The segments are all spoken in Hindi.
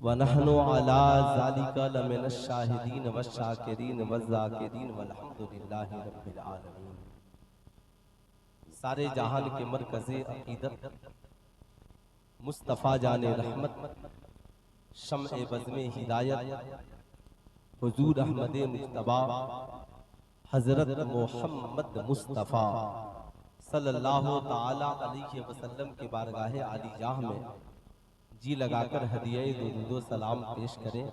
वनहनु अला ज़ालिका लमिनश शाहिदीन वश्शाकिरीन वज़्ज़ाकिरीन वल्हम्दुलिल्लाहि रब्बिल आलमीन। सारे जहान के मरकज़े अक़ीदत मुस्तफ़ा जाने रहमत शम्अ बज़्म हिदायत हुज़ूर अहमद मुज्तबा हज़रत मोहम्मद मुस्तफ़ा सल्लल्लाहु ताला अलैहि वसल्लम के बारगाह आलिजाह में जी लगाकर हदिया दुरूद सलाम पेश करें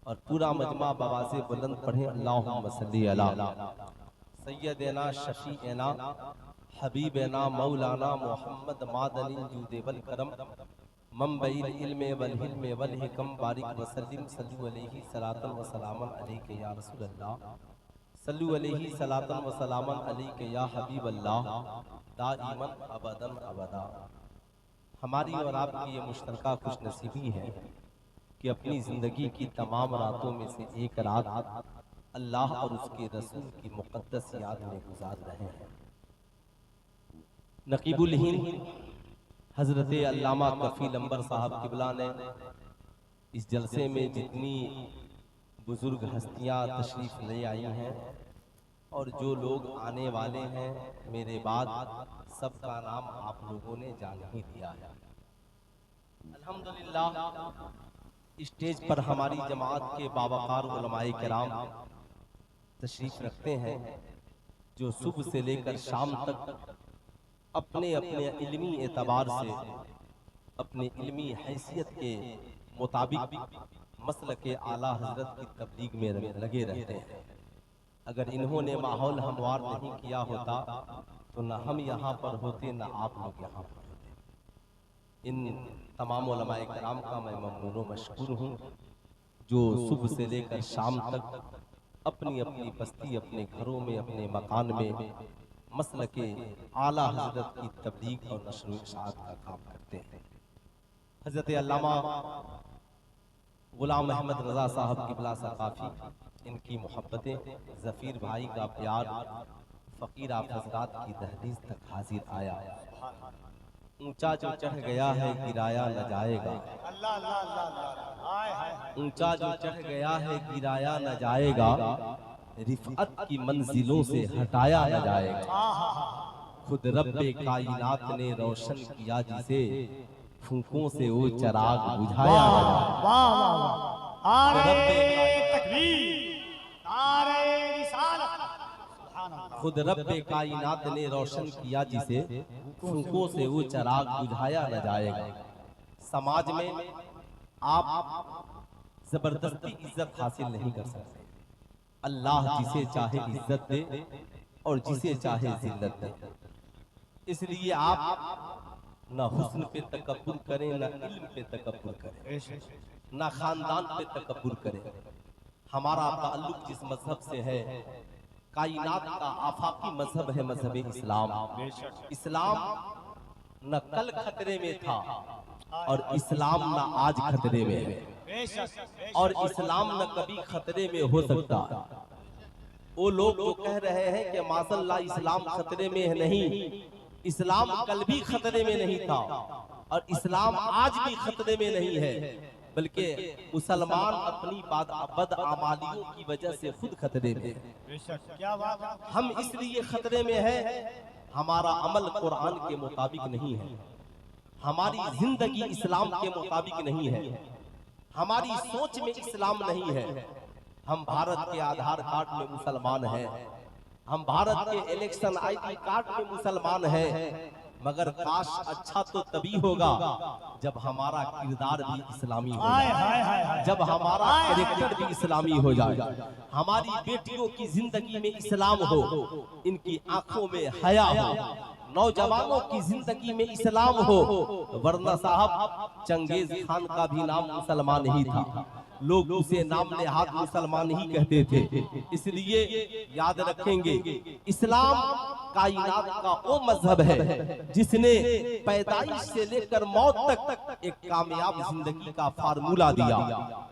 और पूरा मजमा बवाज़े बुलंद पढ़ें। अल्लाहुम्मा सल्ली अला सय्यदना शफ़ीअना हबीबना मौलाना मोहम्मद मादनिल जूद वल करम मंबइल इल्म वल हिल्म वल हिकम बारिक वसल्लिम सल्लु अलैहि सलातन व सलामन अलैका या रसूल अल्लाह सल्लु अलैहि सलातन व सलामन अलैका या हबीब अल्लाह दाइमन अबदन अबदा। हमारी और आपकी ये मुश्तरका खुशनसीबी है कि अपनी ज़िंदगी की तमाम रातों में से एक रात अल्लाह और उसके रसूल की मुक़द्दस याद में गुजार रहे हैं। नकीबुल हिंद हज़रत अल्लामा कफ़ील अंबर साहब किबला ने इस जलसे में जितनी बुजुर्ग हस्तियाँ तशरीफ़ ले आई हैं और जो लोग आने वाले हैं मेरे बाद सबका नाम आप लोगों ने जान ही दिया है। अल्हम्दुलिल्लाह स्टेज पर हमारी जमात के बावकार उलमाए किराम तशरीफ रखते हैं जो सुबह से लेकर शाम तक अपने अपने इल्मी एतबार से अपने इल्मी हैसियत के मुताबिक मसलक आला हजरत की तबलीग में लगे रहते हैं। अगर इन्होंने माहौल हमवार नहीं किया होता तो न हम यहाँ पर होते न आप लोग यहाँ पर होते। इन तमाम उलमाए किराम का मैं ममनून व मशकूर हूँ जो सुबह से लेकर शाम तक अपनी अपनी बस्ती अपने घरों में अपने मकान में मसलके आला हजरत की तबलीग और नश्र इशाअत का काम करते हैं। हजरत अल्लामा गुलाम अहमद रजा साहब किबला सकाफी, इनकी मोहब्बतें, ज़फ़ीर भाई का प्यार फ़कीर आप हज़रात की दहलीज तक हाजिर आया। ऊंचा जो चढ़ गया है गिराया न जाएगा, ऊंचा जो चढ़ गया है गिराया न जाएगा, रिफ़अत की मंजिलों से हटाया न जाएगा। खुद रब्बे कायनात ने रोशन किया जिसे फूंकों से वो चराग बुझाया न जाएगा। खुद रब्बे कायनात ने रोशन किया जिसे फूंकों से वो चराग बुझाया न जाएगा। समाज में आप जबरदस्ती इज्जत हासिल नहीं कर सकते। अल्लाह जिसे चाहे इज्जत दे और जिसे चाहे जिल्लत दे। इसलिए आप न हुस्न पे तकब्बुर करें, न इल्म पे तकब्बुर करें, न खानदान पे तकब्बुर करें। हमारा ताल्लुक जिस मजहब से है, कायनात का आफाकी मजहब है मजहब इस्लाम। इस्लाम न कल खतरे में था और इस्लाम न आज खतरे में है और इस्लाम न कभी खतरे में हो सकता। वो लोग जो कह रहे हैं कि माशअल्लाह इस्लाम खतरे में है, नहीं, इस्लाम कल भी खतरे में नहीं था और इस्लाम आज भी खतरे में नहीं है, बल्कि मुसलमान अपनी बदआमालियों की वजह से खुद खतरे में है। हम इसलिए खतरे में है, हमारा अमल कुरान के मुताबिक नहीं है, हमारी जिंदगी इस्लाम के मुताबिक नहीं है, हमारी सोच में इस्लाम नहीं है। हम भारत के आधार कार्ड में मुसलमान हैं, हम भारत के इलेक्शन आईडी कार्ड में मुसलमान हैं, मगर काश अच्छा तो तभी होगा जब हमारा किरदार भी इस्लामी हो जाए, जब हमारा कैरेक्टर भी इस्लामी हो जाए, हमारी बेटियों की जिंदगी में इस्लाम हो, इनकी आंखों में हया हो, नौजवानों की जिंदगी में इस्लाम हो। वरना साहब चंगेज खान का भी नाम मुसलमान ही था, लोग उसे नाम नेहाद मुसलमान ही कहते थे। इसलिए याद रखेंगे, इस्लाम कायनात का वो मजहब है जिसने पैदाइश से लेकर मौत तक एक कामयाब जिंदगी का फार्मूला दिया।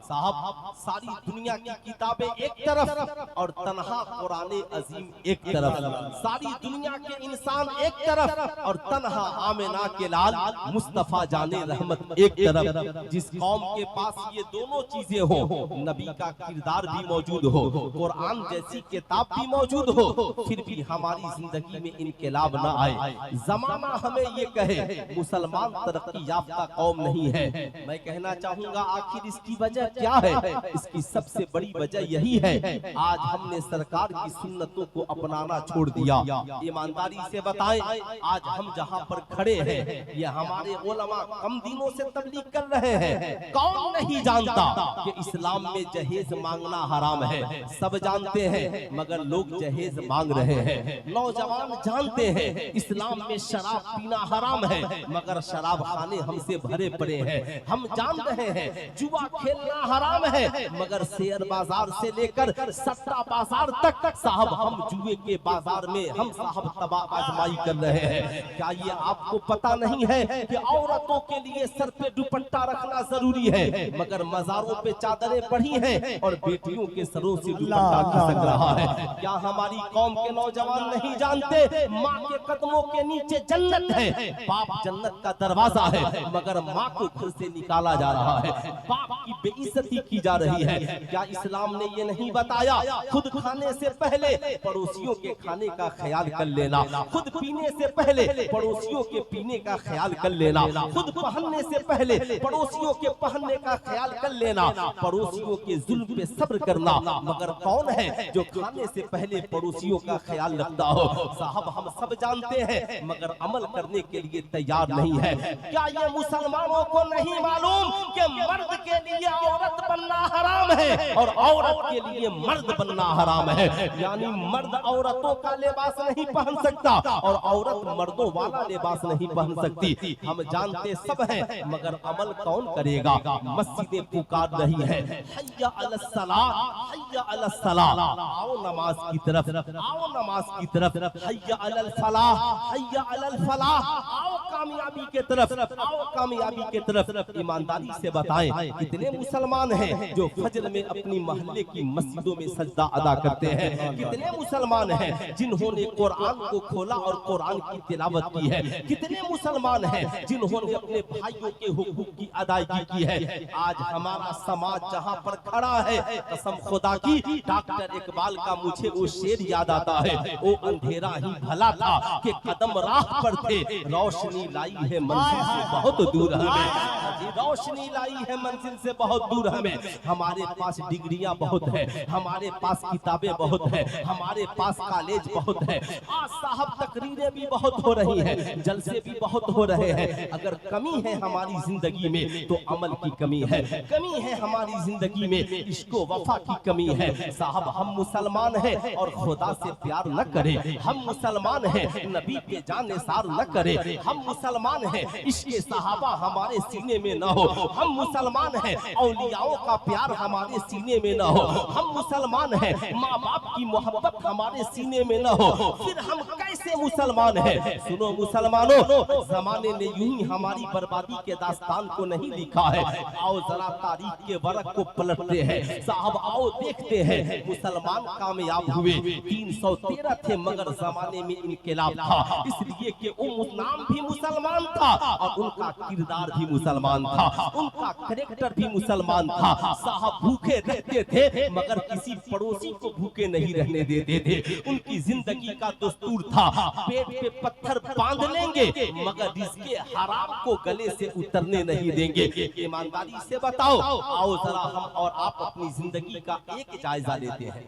साहब, सारी दुनिया की किताबें एक तरफ और तन्हा कुरान अजीम एक तरफ, सारी दुनिया के इंसान एक तरफ और तन्हा आमिना के लाल मुस्तफा जाने रहमत एक तरफ। जिस कौम के पास ये दोनों चीजें हो, नबी का किरदार भी मौजूद हो, कुरान जैसी किताब भी मौजूद हो, फिर भी हमारी जिंदगी में इनकलाब न आए, जमाना हमें ये कहे मुसलमान तरक्की याफ्ता कौम नहीं है, मैं कहना चाहूंगा आखिर इसकी वजह क्या है? इसकी सबसे बड़ी वजह यही है, आज हमने सरकार की सुन्नतों को अपनाना छोड़ दिया। ईमानदारी से बताएं, आज हम जहां पर खड़े हैं, ये हमारे उलमा कम दिनों से तबलीग कर रहे हैं। कौन नहीं जानता कि इस्लाम में जहेज मांगना हराम है? सब जानते हैं, मगर लोग जहेज मांग रहे हैं। नौजवान जानते हैं इस्लाम में शराब पीना हराम है, मगर शराब खाने हमसे भरे पड़े हैं। हम जान रहे हैं जुआ खेलना हराम है, मगर शेयर बाजार से लेकर सट्टा बाजार तक साहब हम जुए के बाजार में हम साहब तबाह आजमाई कर रहे हैं। क्या ये आपको पता नहीं है कि औरतों के लिए सर पे दुपट्टा रखना जरूरी है, मगर मजारों पे चादरें पड़ी हैं और बेटियों के सरों से दुपट्टा खिसक रहा है? क्या हमारी कौम के नौजवान नहीं जानते माँ के कदमों के नीचे जन्नत है, बाप जन्नत का दरवाजा है, मगर माँ को घर से निकाला जा रहा है, बाप की बेइज्जती की जा रही है? क्या इस्लाम ने ये नहीं बताया खुद खाने से पहले पड़ोसियों के खाने का ख्याल कर लेना, खुद पीने से पहले पड़ोसियों के पीने का ख्याल कर लेना, खुद पहनने से पहले पड़ोसियों के पहनने का ख्याल कर लेना, पड़ोसियों के जुल्म पे सब्र करना? मगर कौन है जो खाने से पहले पड़ोसियों का ख्याल रखता हो? साहब, हम सब जानते हैं, मगर अमल करने के लिए तैयार नहीं है। क्या ये मुसलमानों को नहीं मालूम कि मर्द के लिए औरत बनना हराम है और औरत के लिए मर्द बनना हराम है? यानी मर्द औरतों का लिबास नहीं पहन सकता और औरत मर्दों वाला लिबास नहीं पहन सकती। हम जानते सब हैं, मगर अमल कौन करेगा? मस्जिदें पुकार रही है, हय्या अलस सलाह, हय्या अलस सलाह, आओ नमाज की तरफ, आओ नमाज की तरफ, हय्या अलल फलाह, हय्या अलल फलाह, आओ कामयाबी के तरफ, आओ कामयाबी के तरफ। ईमानदारी से बताएं, कितने मुसलमान हैं जो फजर में अपनी मोहल्ले की मस्जिदों में सजदा अदा करते हैं? कितने मुसलमान हैं जिन्होंने कुरान को खोला और कुरान की तिलावत की है? कितने मुसलमान हैं जिन्होंने अपने भाइयों के हुकूक की अदायगी की है? आज हमारा समाज जहां पर खड़ा है, कसम खुदा की, डॉक्टर इकबाल का मुझे वो शेर याद आता है, वो अंधेरा ही भला था कि कदम राह पर थे, रोशनी लाई है मंजिल से बहुत दूर हमें, रोशनी लाई है मंजिल से बहुत दूर हमें। हमारे पास डिग्रियां बहुत है, हमारे पास किताबें बहुत है, हमारे पास कॉलेज बहुत है, आज साहब तकरीरें भी बहुत हो रही हैं, जलसे भी बहुत हो रहे हैं। अगर कमी है हमारी जिंदगी में तो अमल की कमी है, कमी है हमारी जिंदगी में इश्को वफा की कमी है। साहब, हम मुसलमान हैं और खुदा से प्यार न करें, हम मुसलमान हैं नबी पे जाने सार न करें, हम मुसलमान हैं इश्के सहाबा हमारे सीने में न हो, हम मुसलमान हैं औलियाओं का प्यार हमारे सीने में न हो, हम मुसलमान हैं माँ बाप की मोहब्बत हमारे सीने में न हो, फिर हम कैसे मुसलमान हैं? सुनो मुसलमानों, जमाने ने यूं ही हमारी बर्बादी के दास्तान को नहीं लिखा है। आओ जरा तारीख के वरक को पलटते हैं साहब, आओ देखते हैं मुसलमान कामयाब हुए। 313 थे मगर जमाने में इनकलाब था, इसलिए कि उनका नाम भी मुसलमान था और उनका किरदार भी मुसलमान था, उनका कैरेक्टर भी मुसलमान था। साहब भूखे रहते थे मगर किसी पड़ोसी को भूखे नहीं रहने देते थे। उनकी जिंदगी का दस्तूर था, पेट पे पत्थर बांध लेंगे मगर इसके हराम को गले से उतरने नहीं देंगे। ईमानदारी से बताओ, आओ जरा हम और आप अपनी जिंदगी का एक जायजा लेते हैं,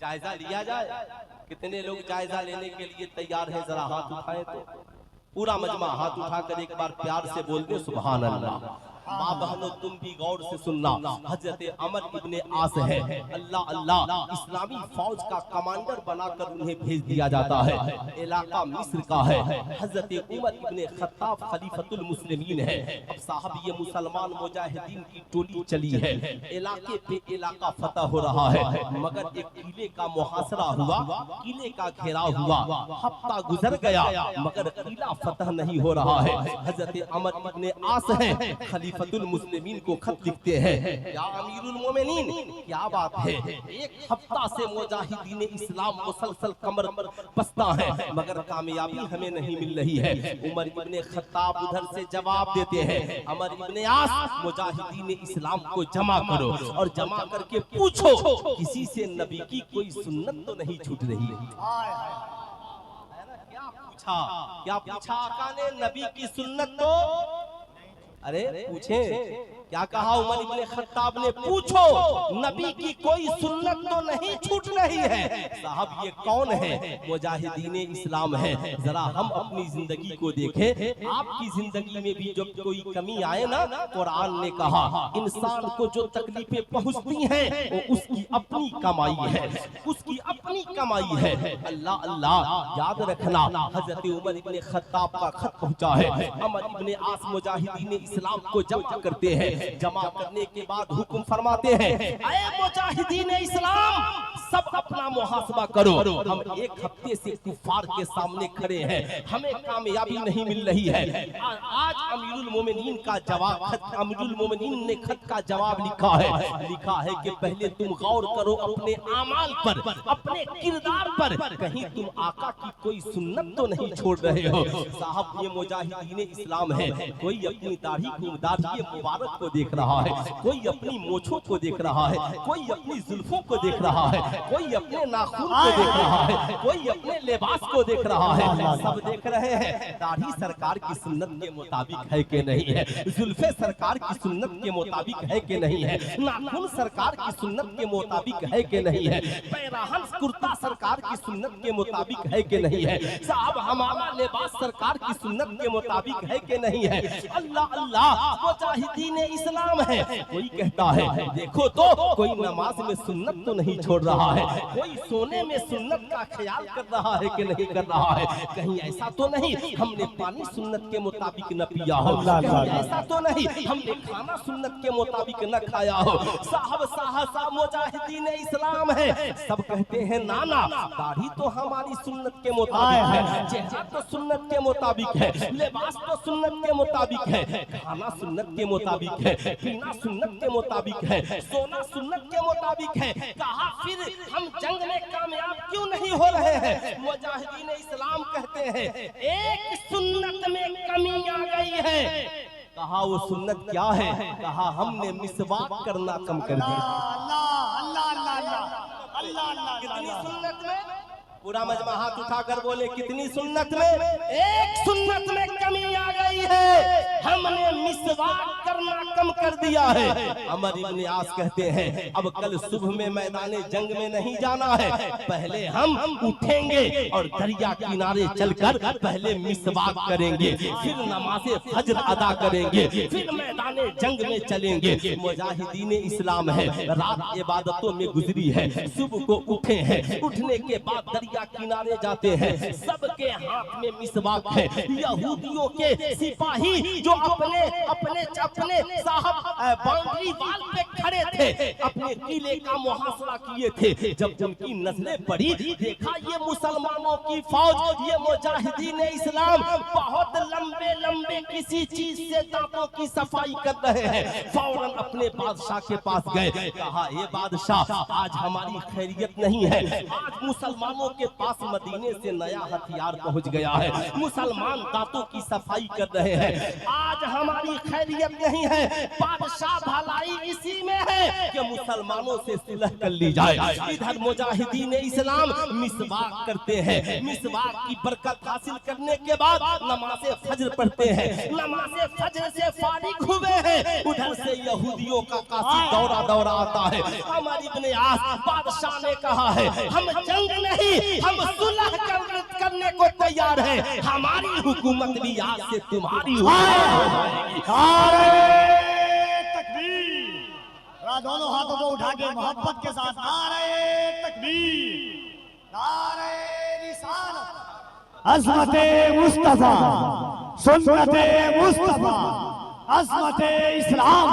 जायजा लिया जाए। कितने लोग जायजा लेने के लिए तैयार हैं? जरा हाथ उठाएं तो पूरा मजमा हाथ उठाकर एक बार प्यार से बोल दे सुभान अल्लाह। माँ बहनों तुम भी गौर से सुनना, हजरत अमर इब्ने आस है, अल्लाह अल्लाह इस्लामी फौज का कमांडर बनाकर उन्हें भेज दिया जाता है। इलाका मिस्र का है। हजरत उमर इब्ने खत्ताब खलीफतुल मुस्लिमीन है। अब साहब ये मुसलमान मुजाहिदीन की टोली चली है, इलाके पे इलाका फतह हो रहा है, मगर एक किले का मुहासरा हुआ, किले का घेराव हुआ, हफ्ता गुजर गया मगर किला फतह नहीं हो रहा है। हजरत अमर इब्ने आस है, खलीफतुल मुस्लिमीन को खत लिखते हैं, या अमीरुल मोमिनीन क्या बात है, एक हफ्ता से मुजाहिदीन इस्लाम मुसलसल कमर पर बसता है मगर कामयाबी हमें नहीं मिल रही है। उमर इब्ने खत्ताब उधर से जवाब देते हैं, अमर इब्ने आस मुजाहिदीन इस्लाम को जमा करो और जमा करके पूछो किसी से नबी की कोई सुन्नत तो नहीं छूट रही है। क्या पूछा आका ने, नबी की सुन्नत तो, अरे पूछे क्या कहा उमर इब्ने खत्ताब ने, पूछो नबी की कोई सुन्नत तो नहीं छूट रही है। साहब ये कौन है, मुजाहिदीन इस्लाम है। जरा हम अपनी जिंदगी को देखें, आपकी जिंदगी में भी जब कोई कमी आए ना, कुरान ने कहा इंसान को जो तकलीफें पहुंचती हैं वो उसकी अपनी कमाई है, उसकी अपनी कमाई है। अल्लाह अल्लाह याद रखना, हजरत उमर इब्ने खत्ताब का खत पहुंचा है। अमर इब्ने आस मुजाहिदीन इस्लाम को जमा करते हैं, जमा करने के बाद हुक्म फरमाते हैं, ऐ मुजाहिदीन इस्लाम सब अपना मुहासबा करो, हम एक हफ्ते से कुफार के सामने खड़े हैं, हमें कामयाबी नहीं मिल रही है। आज अमीरुल मोमिनीन का जवाब, अमीरुल मोमिनीन ने खत का जवाब लिखा है कि पहले तुम गौर करो अपने आमाल पर, अपने किरदार पर, कहीं तुम आका की कोई सुन्नत तो नहीं छोड़ रहे हो। साहब ये मुजाहिदीन इस्लाम है, कोई अपनी दाढ़ी को, दाढ़ी मुबारक को देख रहा है, कोई अपनी मोछों को देख रहा है, कोई अपनी जुल्फों को देख रहा है, कोई अपने नाखून को देख रहा है, कोई अपने लिबास को देख रहा है, सब देख रहे हैं दाढ़ी सरकार की सुन्नत के मुताबिक है कि नहीं है, जुल्फे सरकार की सुन्नत के मुताबिक है कि नहीं है, नाखून सरकार की सुन्नत के मुताबिक है कि नहीं है, पैराहन कुर्ता सरकार की सुन्नत के मुताबिक है कि नहीं है, साहब हमारा लिबास सरकार की सुन्नत के मुताबिक है कि नहीं है। अल्लाह अल्लाह मुजाहिदीन इस्लाम है। कोई कहता है देखो तो कोई नमाज में सुन्नत तो नहीं छोड़ रहा है, कोई सोने में सुन्नत का ख्याल कर रहा है कि नहीं कर रहा है, कहीं ऐसा तो नहीं हमने पानी सुन्नत के मुताबिक न पिया हो, ऐसा तो नहीं हमने खाना सुन्नत के मुताबिक न खाया हो। साहब साहब मुजाहिदीन इस्लाम है, सब कहते हैं नाना दाढ़ी तो हमारी सुन्नत के मुताबिक है, चेहरा तो सुन्नत के मुताबिक है, लिबास तो सुन्नत के मुताबिक है, खाना सुन्नत के मुताबिक है, पीना सुन्नत के मुताबिक है, सोना सुन्नत के मुताबिक है। कहा फिर हम जंग में कामयाब क्यों नहीं हो रहे हैं? मुजाहिदीन इस्लाम कहते हैं एक सुन्नत में कमी आ गई है। कहा वो सुन्नत क्या है? कहा हमने मिसवाक करना कम कर दिया। कितनी सुन्नत में? पूरा मजमा हाथ उठाकर बोले कितनी सुन्नत में? एक सुन्नत में कमी आ गई है, हमने मिसवाक करना कम कर दिया है। अमर इब्ने आस कहते हैं अब कल सुबह में मैदाने जंग में नहीं जाना है, पहले हम उठेंगे और दरिया किनारे चलकर पहले मिसवाक करेंगे, फिर नमाज़े फज्र अदा करेंगे, फिर मैदाने जंग में चलेंगे। मुजाहिदीन इस्लाम है, रात इबादतों में गुजरी है, सुबह को उठे हैं, उठने के बाद दरिया किनारे जाते हैं, सबके हाथ में मिसवाक है। यहूदियों के सिपाही जो अपने अपने अपने साहब बाउंड्री वाल पे खड़े थे, अपने किले का मुहासरा किए थे, जब उनकी नजरें पड़ी देखा ये मुसलमानों की फौज, ये मुजाहिदीन इस्लाम बहुत लंबे लंबे किसी चीज से दांतों की सफाई कर रहे हैं, फौरन अपने बादशाह के पास गए, कहा ये बादशाह आज हमारी खैरियत नहीं है, आज मुसलमानों के पास मदीने से नया हथियार पहुंच गया है, मुसलमान दांतों की सफाई कर रहे हैं, आज हमारी खैरियत नहीं है। बादशाह भलाई इसी में है कि मुसलमानों से सुलह कर ली जाए। इधर मुजाहिदीन इस्लाम मिसवाक करते हैं, मिसवाक की बरकत हासिल करने के बाद नमाज़े फज्र पढ़ते हैं, नमाज़े फज्र से फारिग हुए हैं, उधर से यहूदियों का काफी दौरा दौरा आता है। अमर इब्ने आस बादशाह ने कहा है हम जंग नहीं हम सुलह करने को तैयार हैं, हमारी हुकूमत भी आज से तुम्हारी हो जाएगी। जरा दोनों हाथों को उठा के मोहब्बत के साथ नारे तकबीर, नारे रिसालत, अज़मते मुस्तफा, सुन्नते मुस्तफा, अज़मते इस्लाम।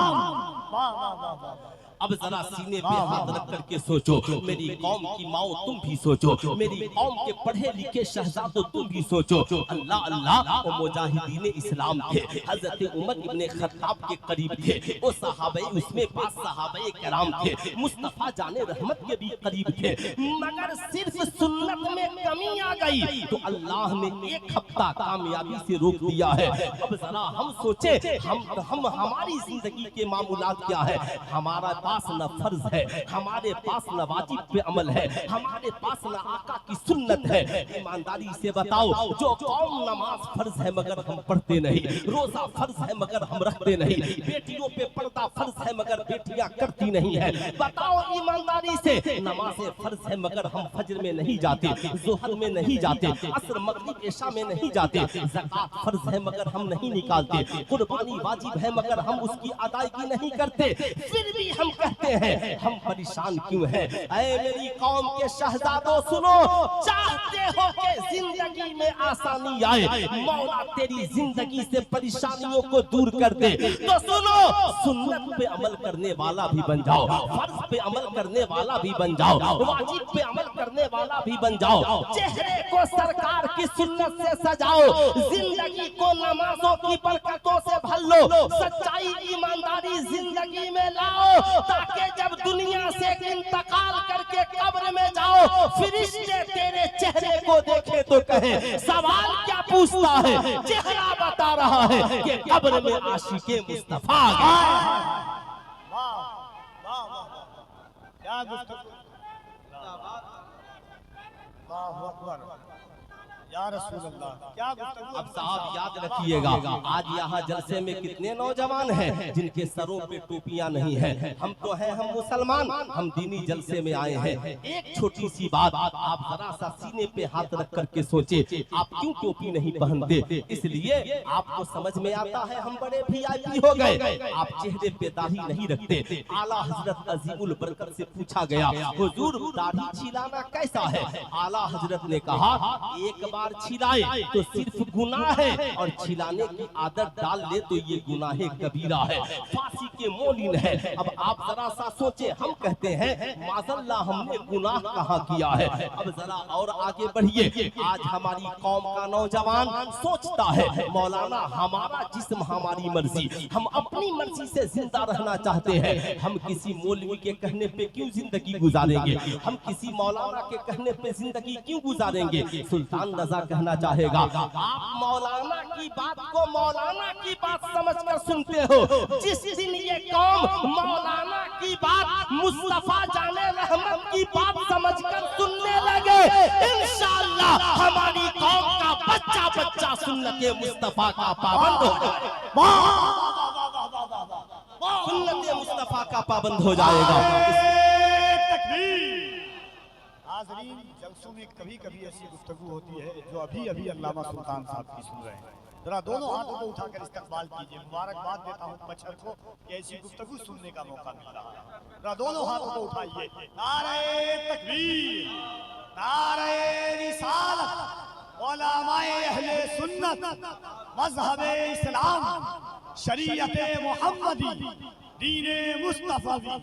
वाह वाह वाह वाह। अब जरा सीने पे हाथ रख करके सोचो, मेरी कौम की माओ तुम भी सोचो, मेरी कौम के पढ़े लिखे शहजादों तुम भी सोचो। अल्लाह अल्लाह वो मुजाहिदीन इस्लाम थे, हजरत उमर इब्ने खत्ताब के करीब थे, वो सहाबे उसमें पास सहाबे कराम थे, मुस्तफा जाने रहमत के भी करीब थे, मगर सिर्फ सुन्नत में कमी आ गई तो अल्लाह ने एक हफ्ता कामयाबी से रोक दिया है। अब जरा हम सोचे, हम हमारी जिंदगी के मामूलात क्या है? हमारा पास न फर्ज है, हमारे पास न वाजिब पे अमल है, हमारे पास न आका की सुन्नत है। ईमानदारी से बताओ, जो कौम नमाज फर्ज है मगर हम पढ़ते नहीं, रोजा फर्ज है मगर हम रखते नहीं, बेटियों पे पर्दा फर्ज है मगर बेटियां करती नहीं है। बताओ ईमानदारी से, नमाज़ें फर्ज है मगर हम फज्र में नहीं जाते, ज़ोहर में नहीं जाते, असर मगरिब इशा में नहीं जाते, ज़कात फर्ज है मगर हम नहीं निकालते, कुर्बानी वाजिब है मगर हम उसकी अदायगी नहीं करते। फिर भी हम कहते हैं हम परेशान क्यों हैं? ऐ मेरी कौम के शहजादों सुनो, चाहते हो कि जिंदगी में आसानी आए, मौला तेरी जिंदगी से परेशानियों को दूर कर दे, तो सुनो, सुन्नत पे अमल करने वाला भी बन जाओ, फर्ज पे अमल करने वाला भी बन जाओ, वाजिब पे अमल करने वाला भी बन जाओ, चेहरे को सरकार की सुन्नत से सजाओ, जिंदगी को नमाजों की बरकतों से भर लो, सच्चाई ईमानदारी जिंदगी में लाओ, ताकि जब दुनिया से इंतकाल करके कब्र में जाओ, फरिश्ते तेरे चेहरे को देखे तो कहे सवाल क्या पूछता है? चेहरा बता रहा है कि कब्र में आशिके मुस्तफा आ गए। क्या गुफ्तगू, अल्लाहु अकबर, या रसूल अल्लाह, क्या गुफ्तगू। अब साहब याद रखिएगा, आज यहाँ जलसे में कितने नौजवान हैं जिनके सरों पे टोपियां नहीं है। हम तो हैं, हम मुसलमान, हम दीनी जलसे में आए हैं। एक छोटी सी बात, आप जरा सा सीने पे हाथ रख करके सोचे, आप क्यों टोपी नहीं पहनते? इसलिए आपको समझ में आता है हम बड़े VIP हो गए। आप चेहरे पे दाढ़ी नहीं रखते। आला हजरत अजीमुल बरकत से पूछा गया, हुजूर दाढ़ी छिलाना कैसा है? आला हजरत ने कहा, एक बार छिलाए तो सिर्फ गुनाह है, और छिलाने की आदत डाल ले तो ये गुनाह कबीरा है, फांसी के मोलिन है। अब आप जरा सा सोचे, हम कहते हैं माज़ल्लाह हमने गुनाह कहाँ किया है? अब जरा और आगे बढ़िए, आज हमारी कौम का नौजवान सोचता है मौलाना हमारा जिस्म हमारी मर्जी, हम अपनी मर्जी से जिंदा रहना चाहते हैं, हम किसी मौलवी के कहने पे क्यों जिंदगी गुजारेंगे, हम किसी मौलाना के कहने पे जिंदगी क्यों गुजारेंगे? सुल्तान रजा कहना चाहेगा, आप मौलाना की बात को मौलाना की बात समझकर सुनते हो, जिस दिन ये कौम मौलाना की बात मुस्तफा जाने रहमत की बात समझकर सुनने लगे, इंशाअल्लाह हमारी कौम का बच्चा बच्चा सुन्नते मुस्तफा का पाबंद हो जाएगा, सुन्नते मुस्तफा का पाबंद हो जाएगा। नाज़रीन, जलसों में कभी कभी ऐसी गुफ्तगू होती है जो अभी अभी अल्लामा सुल्तान साहब की सुन रहे हैं। जरा दोनों हाथों को उठाकर इस्तकबाल कीजिए। मुबारकबाद देता हूँ मच्छर को कि ऐसी गुफ्तगू सुनने का मौका मिल रहा है। जरा दोनों हाथों को उठाइए, नारे तकबीर, नारे रिसालत, उलमाए अहले सुन्नत, मज़हबे इस्लाम, शरीयते मुहम्मदी, दीने मुस्तफवी।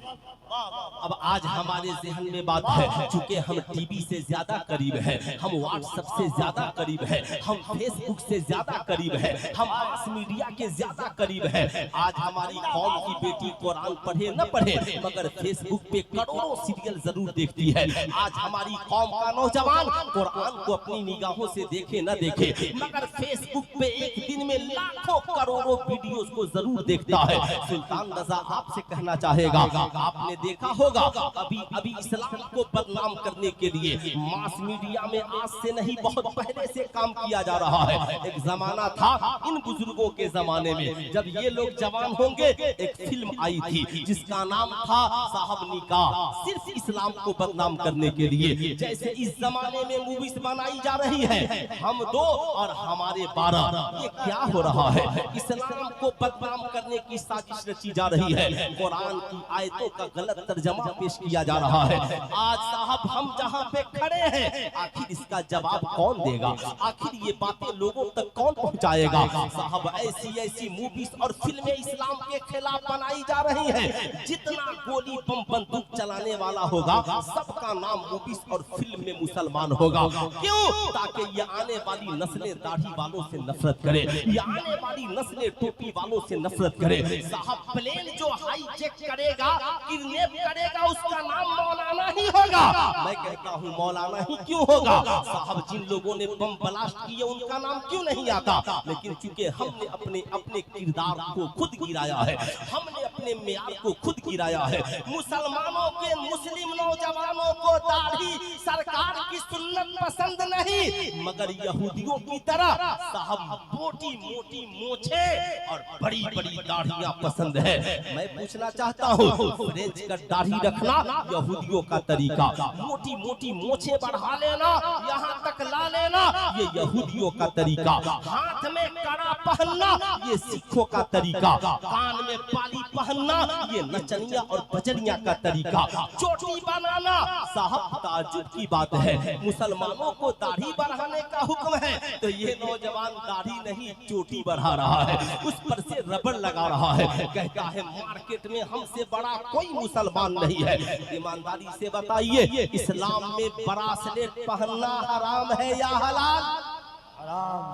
अब आज हमारे जहन में बात है, चूंकि हम टीवी से ज्यादा करीब है, हम व्हाट्सएप से ज्यादा करीब है, हम फेसबुक से ज्यादा करीब है, हम मास मीडिया के ज्यादा करीब है। आज हमारी कौम की बेटी कुरान पढ़े न पढ़े मगर फेसबुक पे करोड़ों सीरियल जरूर देखती है। आज हमारी कौम का नौजवान कुरान को अपनी निगाहों से देखे न देखे मगर फेसबुक पे एक दिन में लाखों करोड़ों वीडियोस को जरूर देखता है। सुल्तान रजा आपसे कहना चाहेगा, आपने देखा होगा अभी अभी इस्लाम को बदनाम करने के लिए मास मीडिया में आज से नहीं बहुत पहले से काम किया जा रहा है। एक जमाना था इन बुजुर्गों के जमाने में, जब ये लोग जवान होंगे, एक फिल्म आई थी जिसका नाम था साहब निकाह, सिर्फ इस्लाम को बदनाम करने के लिए। जैसे इस जमाने में मूवीज बनाई जा रही है, हम 2 और हमारे 12, ये क्या हो रहा है? इस्लाम को बदनाम करने की साजिश रची जा रही है। है। कुरान की आयतों का गलत तर्जमा पेश किया जा रहा है। आज साहब हम जहाँ पे खड़े हैं, आखिर इसका जवाब कौन देगा? आखिर ये बातें लोगों तक कौन पहुँचाएगा? साहब ऐसी ऐसी मूवीज और फिल्में इस्लाम के खिलाफ बनाई जा रही हैं। जितना गोली बम बंदूक चलाने वाला होगा, सबका नाम मूवीज और फिल्म में मुसलमान होगा। क्यों? ताकि ये आने वाली नस्लें दाढ़ी वालों से नफरत करे, ये आने वाली नस्लें टोपी वालों से नफरत करे। साहब प्लेन जो हाईजैक करेगा, किडनैप करेगा, उसका नाम मौलाना ही होगा। मैं कहता हूँ मौलाना ही क्यों होगा? साहब जिन लोगों ने बम ब्लास्ट किए उनका नाम क्यों नहीं आता? लेकिन चूंकि हमने अपने अपने किरदार को खुद गिराया है, हमने अपने मियार को खुद गिराया है। मुसलमानों के मुस्लिम नौजवानों को दाढ़ी सरकार की सुन्नत पसंद नहीं, मगर यहूदियों की तरह साहब मोटी मोटी मोछे और बड़ी बड़ी दाढ़ियां पसंद है। मैं पूछना चाहता हूँ, फ्रेंच का दाढ़ी रखना यहूदियों का तरीका, मोटी मोटी मोछे बढ़ा लेना, यहाँ तक ला लेना, ये यहूदियों का तरीका। हाथ में कड़ा पहनना ये सिखों का तरीका, कान में पाली पहनना ये नचनिया और बजनिया का तरीका, चोटी बनाना साहब ताजुब की बात है। मुसलमानों को दाढ़ी बढ़ाने का हुक्म है, तो ये नौजवान दाढ़ी नहीं चोटी बढ़ा रहा है, उस पर से रबड़ लगा रहा है। कहता है मार्केट में हमसे बड़ा कोई मुसलमान नहीं है। ईमानदारी से बताइए, इस्लाम में ब्रासलेट पहनना हराम है या हलाल?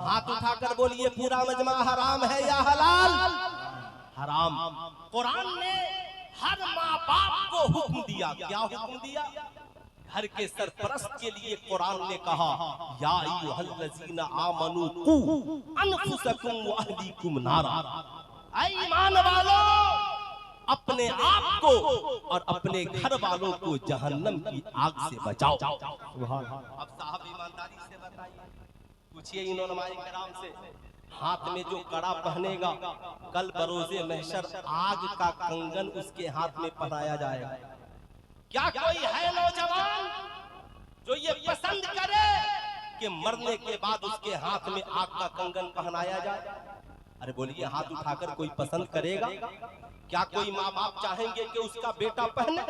हाथ उठाकर बोलिए, पूरा मजमा हराम है या हलाल? हराम। कुरान ने हर माँ बाप को हुक्म दिया। क्या हुक्म दिया? घर के सरपरस्त के लिए कुरान ने कहा, या अय्युहल्लज़ीना आमनू कू अनफुसकुम व अहलीकुम नारा। ऐ ईमान वालों, अपने आप को और अपने घर वालों को जहन्नम की आग से बचाओ। अब साहब ईमानदारी से बताइए, पूछिए इन उलमाए किराम से, हाथ में जो कड़ा पहनेगा, कल बरोज़े महशर आग का कंगन उसके हाथ में पहनाया जाएगा। क्या कोई है नौजवान जो ये पसंद करे कि मरने के बाद उसके हाथ में आग का कंगन पहनाया जाए? अरे बोलिए, हाथ उठाकर कोई पसंद करेगा? क्या कोई माँ बाप चाहेंगे कि उसका बेटा पहने,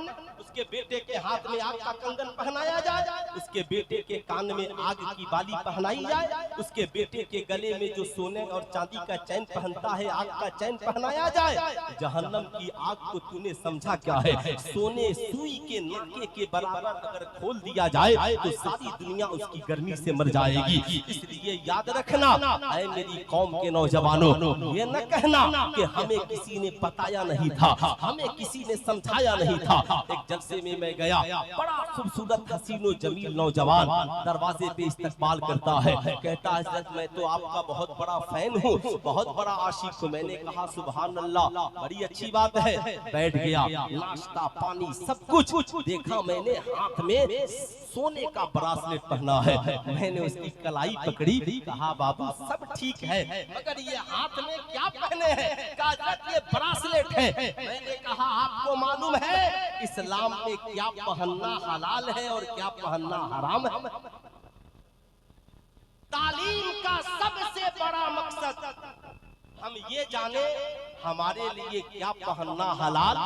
उसके बेटे के हाथ में आग का कंगन पहनाया जाए, उसके बेटे के कान में आग की बाली पहनाई जाए, उसके बेटे के गले में जो सोने और चांदी का चैन पहनता है आग का चैन पहनाया जाए? जहन्नम की आग को तूने समझा क्या है? सोने सुई के नक्के के बराबर अगर खोल दिया जाए तो सारी दुनिया उसकी गर्मी से मर जाएगी। इसलिए याद रखना, ऐ मेरी कौम के नौजवानों, ये न कहना कि हमें किसी ने बताया नहीं था, हमें किसी ने समझाया नहीं था। एक जलसे में मैं गया, बड़ा खूबसूरत हसीनो जमील नौजवान दरवाजे पे इस्तकबाल करता है, कहता है हज़रत मैं तो आपका बहुत बड़ा फैन हूँ, बहुत बड़ा आशिक हूँ। मैंने कहा सुभान अल्लाह, बड़ी अच्छी बात है। बैठ गया, नाश्ता पानी सब कुछ देखा, मैंने हाथ में सोने का ब्रासलेट पहना है। मैंने उसकी कलाई पकड़ी, कहा बाबा सब ठीक है, मगर ये हाथ में क्या पहने हैं? कहा ये ब्रासलेट है। मैंने कहा आपको मालूम है इस्लाम में क्या पहनना हलाल है और क्या पहनना हराम है? तालीम का सबसे बड़ा मकसद हम ये जाने हमारे लिए क्या पहनना हलाल,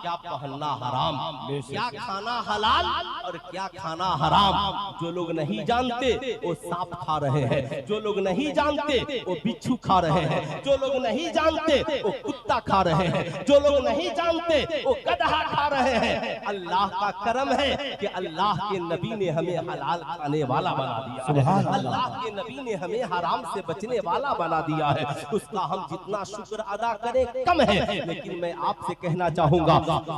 क्या पहनना हराम, क्या खाना हलाल और क्या खाना हराम। जो लोग नहीं जानते वो सांप खा रहे हैं, जो लोग नहीं जानते वो बिच्छू खा रहे हैं, जो लोग नहीं जानते वो कुत्ता खा रहे हैं, जो लोग नहीं जानते वो गधा खा रहे हैं। अल्लाह का करम है कि अल्लाह के नबी ने हमें हलाल खाने वाला बना दिया, अल्लाह के नबी ने हमें हराम से बचने वाला बना दिया है। उसका हम जितना शुक्र अदा करें कम है। लेकिन मैं आपसे कहना चाहूंगा,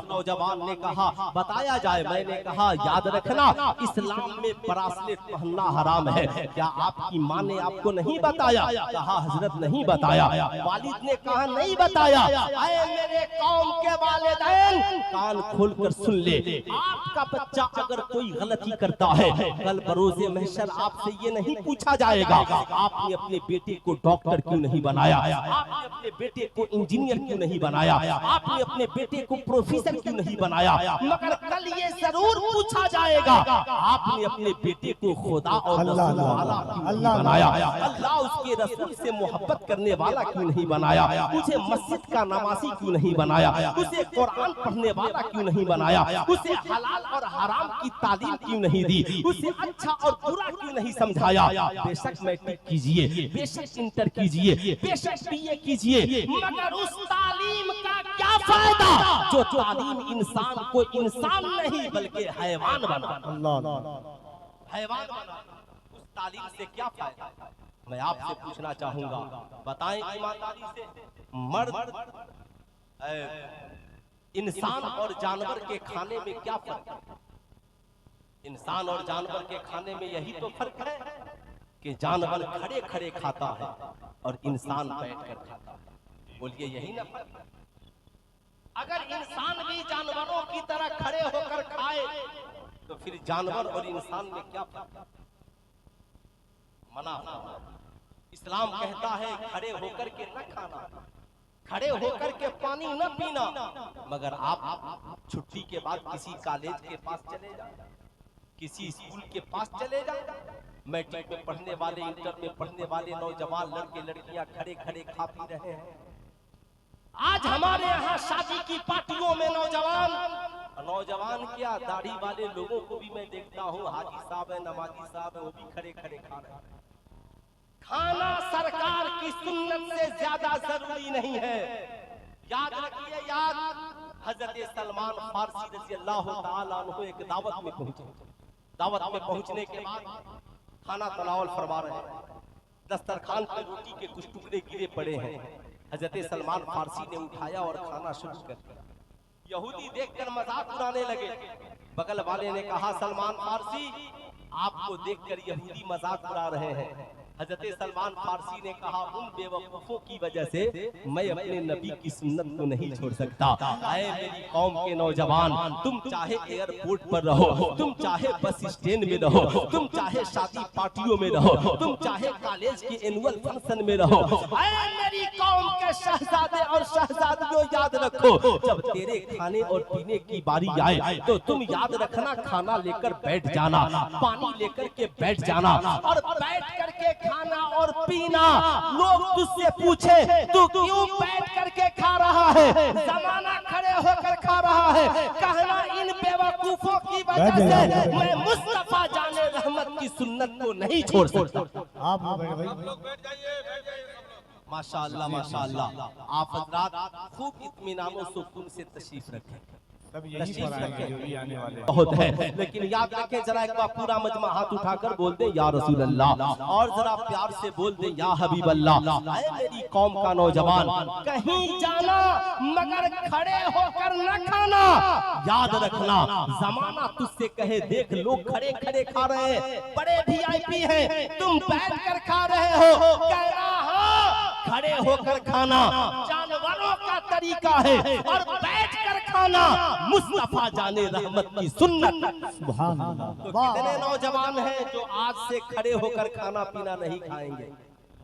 नौजवान ने कहा बताया जाए, मैंने कहा याद रखना इस्लाम में ब्रासलेट पहनना हराम है। क्या आपकी माँ ने आपको नहीं बताया? कहा हजरत नहीं बताया। वालिद ने कहा नहीं बताया। आए मेरे कौम के वालिदैन, कान खोलकर सुन ले, आपका बच्चा अगर कोई गलती करता है, कल बरोज़े महशर आपसे ये नहीं पूछा जाएगा आपने अपने बेटे को डॉक्टर क्यों नहीं बनाया, आपने अपने बेटे को इंजीनियर क्यों नहीं बनाया, आपने अपने बेटे को प्रोफेसर क्यों नहीं बनाया, मगर कल ये जरूर पूछा जाएगा आपने अपने बेटे को खुदा और रसूल वाला क्यों नहीं बनाया, अल्लाह उसके रसूल से मोहब्बत करने वाला क्यों नहीं बनाया, उसे मस्जिद का नमाजी क्यों नहीं बनाया, उसे कुरान पढ़ने वाला क्यों नहीं बनाया, उसे हलाल और हराम की तालीम क्यों नहीं दी, उसे अच्छा और बुरा क्यों नहीं समझाया। बेशक मैट्रिक कीजिए, बेशक इंटर कीजिए, बेशक बीए कीजिए, मगर उस तालीम का क्या फायदा जो तालीम इंसान को इंसान नहीं बल्कि हैवान बना, हैवान बना। उस तालीम से क्या फायदा। मैं आपसे पूछना चाहूंगा, बताएं ईमानदारी से, मर्द इंसान और जानवर के खाने में क्या फर्क है। इंसान और जानवर के खाने में यही तो फर्क है कि जानवर खड़े खड़े खाता है और इंसान बैठकर खाता है। बोलिए यही ना फर्क है। अगर इंसान भी जानवरों की तरह खड़े होकर खाए तो फिर जानवर और इंसान में क्या फर्क है। मना, इस्लाम कहता है खड़े होकर के न खाना, खड़े होकर के पानी न पीना, मगर आप छुट्टी के बाद किसी कॉलेज के पास चले जाए, किसी स्कूल के पास चले जाए, मैट्रिक में पढ़ने वाले, इंटर में पढ़ने वाले नौजवान लड़के लड़कियां खड़े खड़े खा पी रहे हैं। आज हमारे यहाँ शादी की पार्टियों में नौजवान क्या, दाढ़ी वाले लोगों को भी मैं देखता हूँ, हाजी साहब है, नमाजी साहब है, वो भी खड़े खड़े खा रहे हैं। खाना सरकार की सुन्नत से ज्यादा जरूरी नहीं है। याद रखिए, याद, हजरत सलमान फारसी रज़ी अल्लाह ताला अन्हु एक दावत में पहुंचे। दावत में पहुंचने के बाद खाना तनावल फरमा रहे हैं, दस्तरखान पर रोटी के कुछ टुकड़े गिरे पड़े हैं। हजरत सलमान फारसी ने उठाया और खाना शुरू कर दिया। यहूदी देखकर मजाक उड़ाने लगे। बगल वाले ने कहा, सलमान फारसी, आपको देखकर यहूदी मजाक उड़ा रहे हैं। हजरत सलमान फारसी ने कहा, उन बेवकूफों की वजह से मैं अपने नबी की सुन्नत को नहीं छोड़ सकता। आए मेरी कौम के नौजवान, तुम चाहे एयरपोर्ट पर रहो, तुम चाहे बस स्टैंड में रहो, तुम चाहे शादी पार्टियों में रहो, तुम चाहे कॉलेज के एनुअल फंक्शन में रहो, आए मेरी कौम के शहजादे और शहजादियों, याद रखो, जब तेरे खाने और पीने की बारी आए तो तुम याद रखना, खाना लेकर बैठ जाना, पानी लेकर के बैठ जाना, और बैठ करके खाना और पीना। लोग तुझसे पूछे, तू क्यों बैठ करके खा रहा है, जमाना खड़े होकर खा रहा है, कहना इन बेवकूफों की वजह से मैं मुस्तफा जाने रहमत की सुन्नत को नहीं छोड़ सकता। आप माशाअल्लाह, माशाअल्लाह। आप हजरात खूब इत्मीनान और सुकून से तशरीफ रखें, सब यही पर आएंगे जो भी आने वाले बहुत है, लेकिन याद रखें, जरा एक बार पूरा मजमा हाथ उठाकर बोल दे या रसूल अल्लाह, और जरा प्यार से बोल दे या हबीब अल्लाह। आए मेरी कौम का नौजवान, कहीं जाना मगर खड़े होकर न खाना। याद रखना, जमाना तुझसे कहे, देख लोग खड़े खड़े खा रहे हैं, बड़े VIP हैं, तुम बैठ कर खा रहे हो, कहना हाँ, खड़े होकर खाना जानवरों का तरीका है और बैठ कर खाना मुस्तफा जाने रहमत की सुन्नत। सुभान अल्लाह। तो कितने नौजवान हैं जो आज से खड़े होकर खाना पीना नहीं खाएंगे।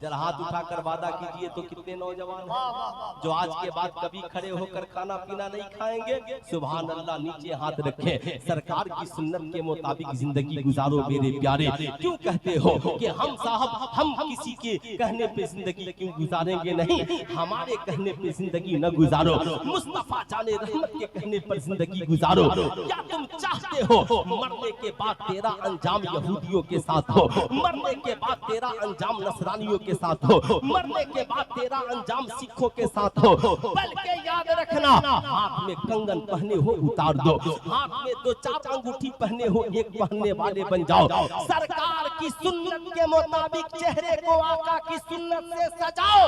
जरा हाथ उठाकर वादा कीजिए तो कितने नौजवान हैं जो आज के बाद कभी खड़े होकर खाना पीना नहीं खाएंगे। सुभान अल्लाह। नीचे हाथ रखें। सरकार की सुन्नत के मुताबिक जिंदगी गुजारो मेरे प्यारे। क्यों कहते हो कि हम साहब हम किसी के कहने पे जिंदगी क्यों गुजारेंगे? नहीं, हमारे कहने पे जिंदगी न गुजारो, मुस्तफा जाने रहमत के कहने पर जिंदगी गुजारो। क्या तुम चाहते हो मरने के बाद तेरा अंजाम यहूदियों के साथ हो, मरने के बाद तेरा अंजाम नसरानियों के साथ हो, मरने के बाद तेरा अंजाम सिखों के साथ हो? बल्कि याद रखना, हाथ में कंगन पहने हो उतार दो, हाथ में 2-4 अंगूठी पहने हो एक पहनने वाले बन जाओ। सरकार की सुन्नत के मुताबिक चेहरे को आका की सुन्नत से सजाओ।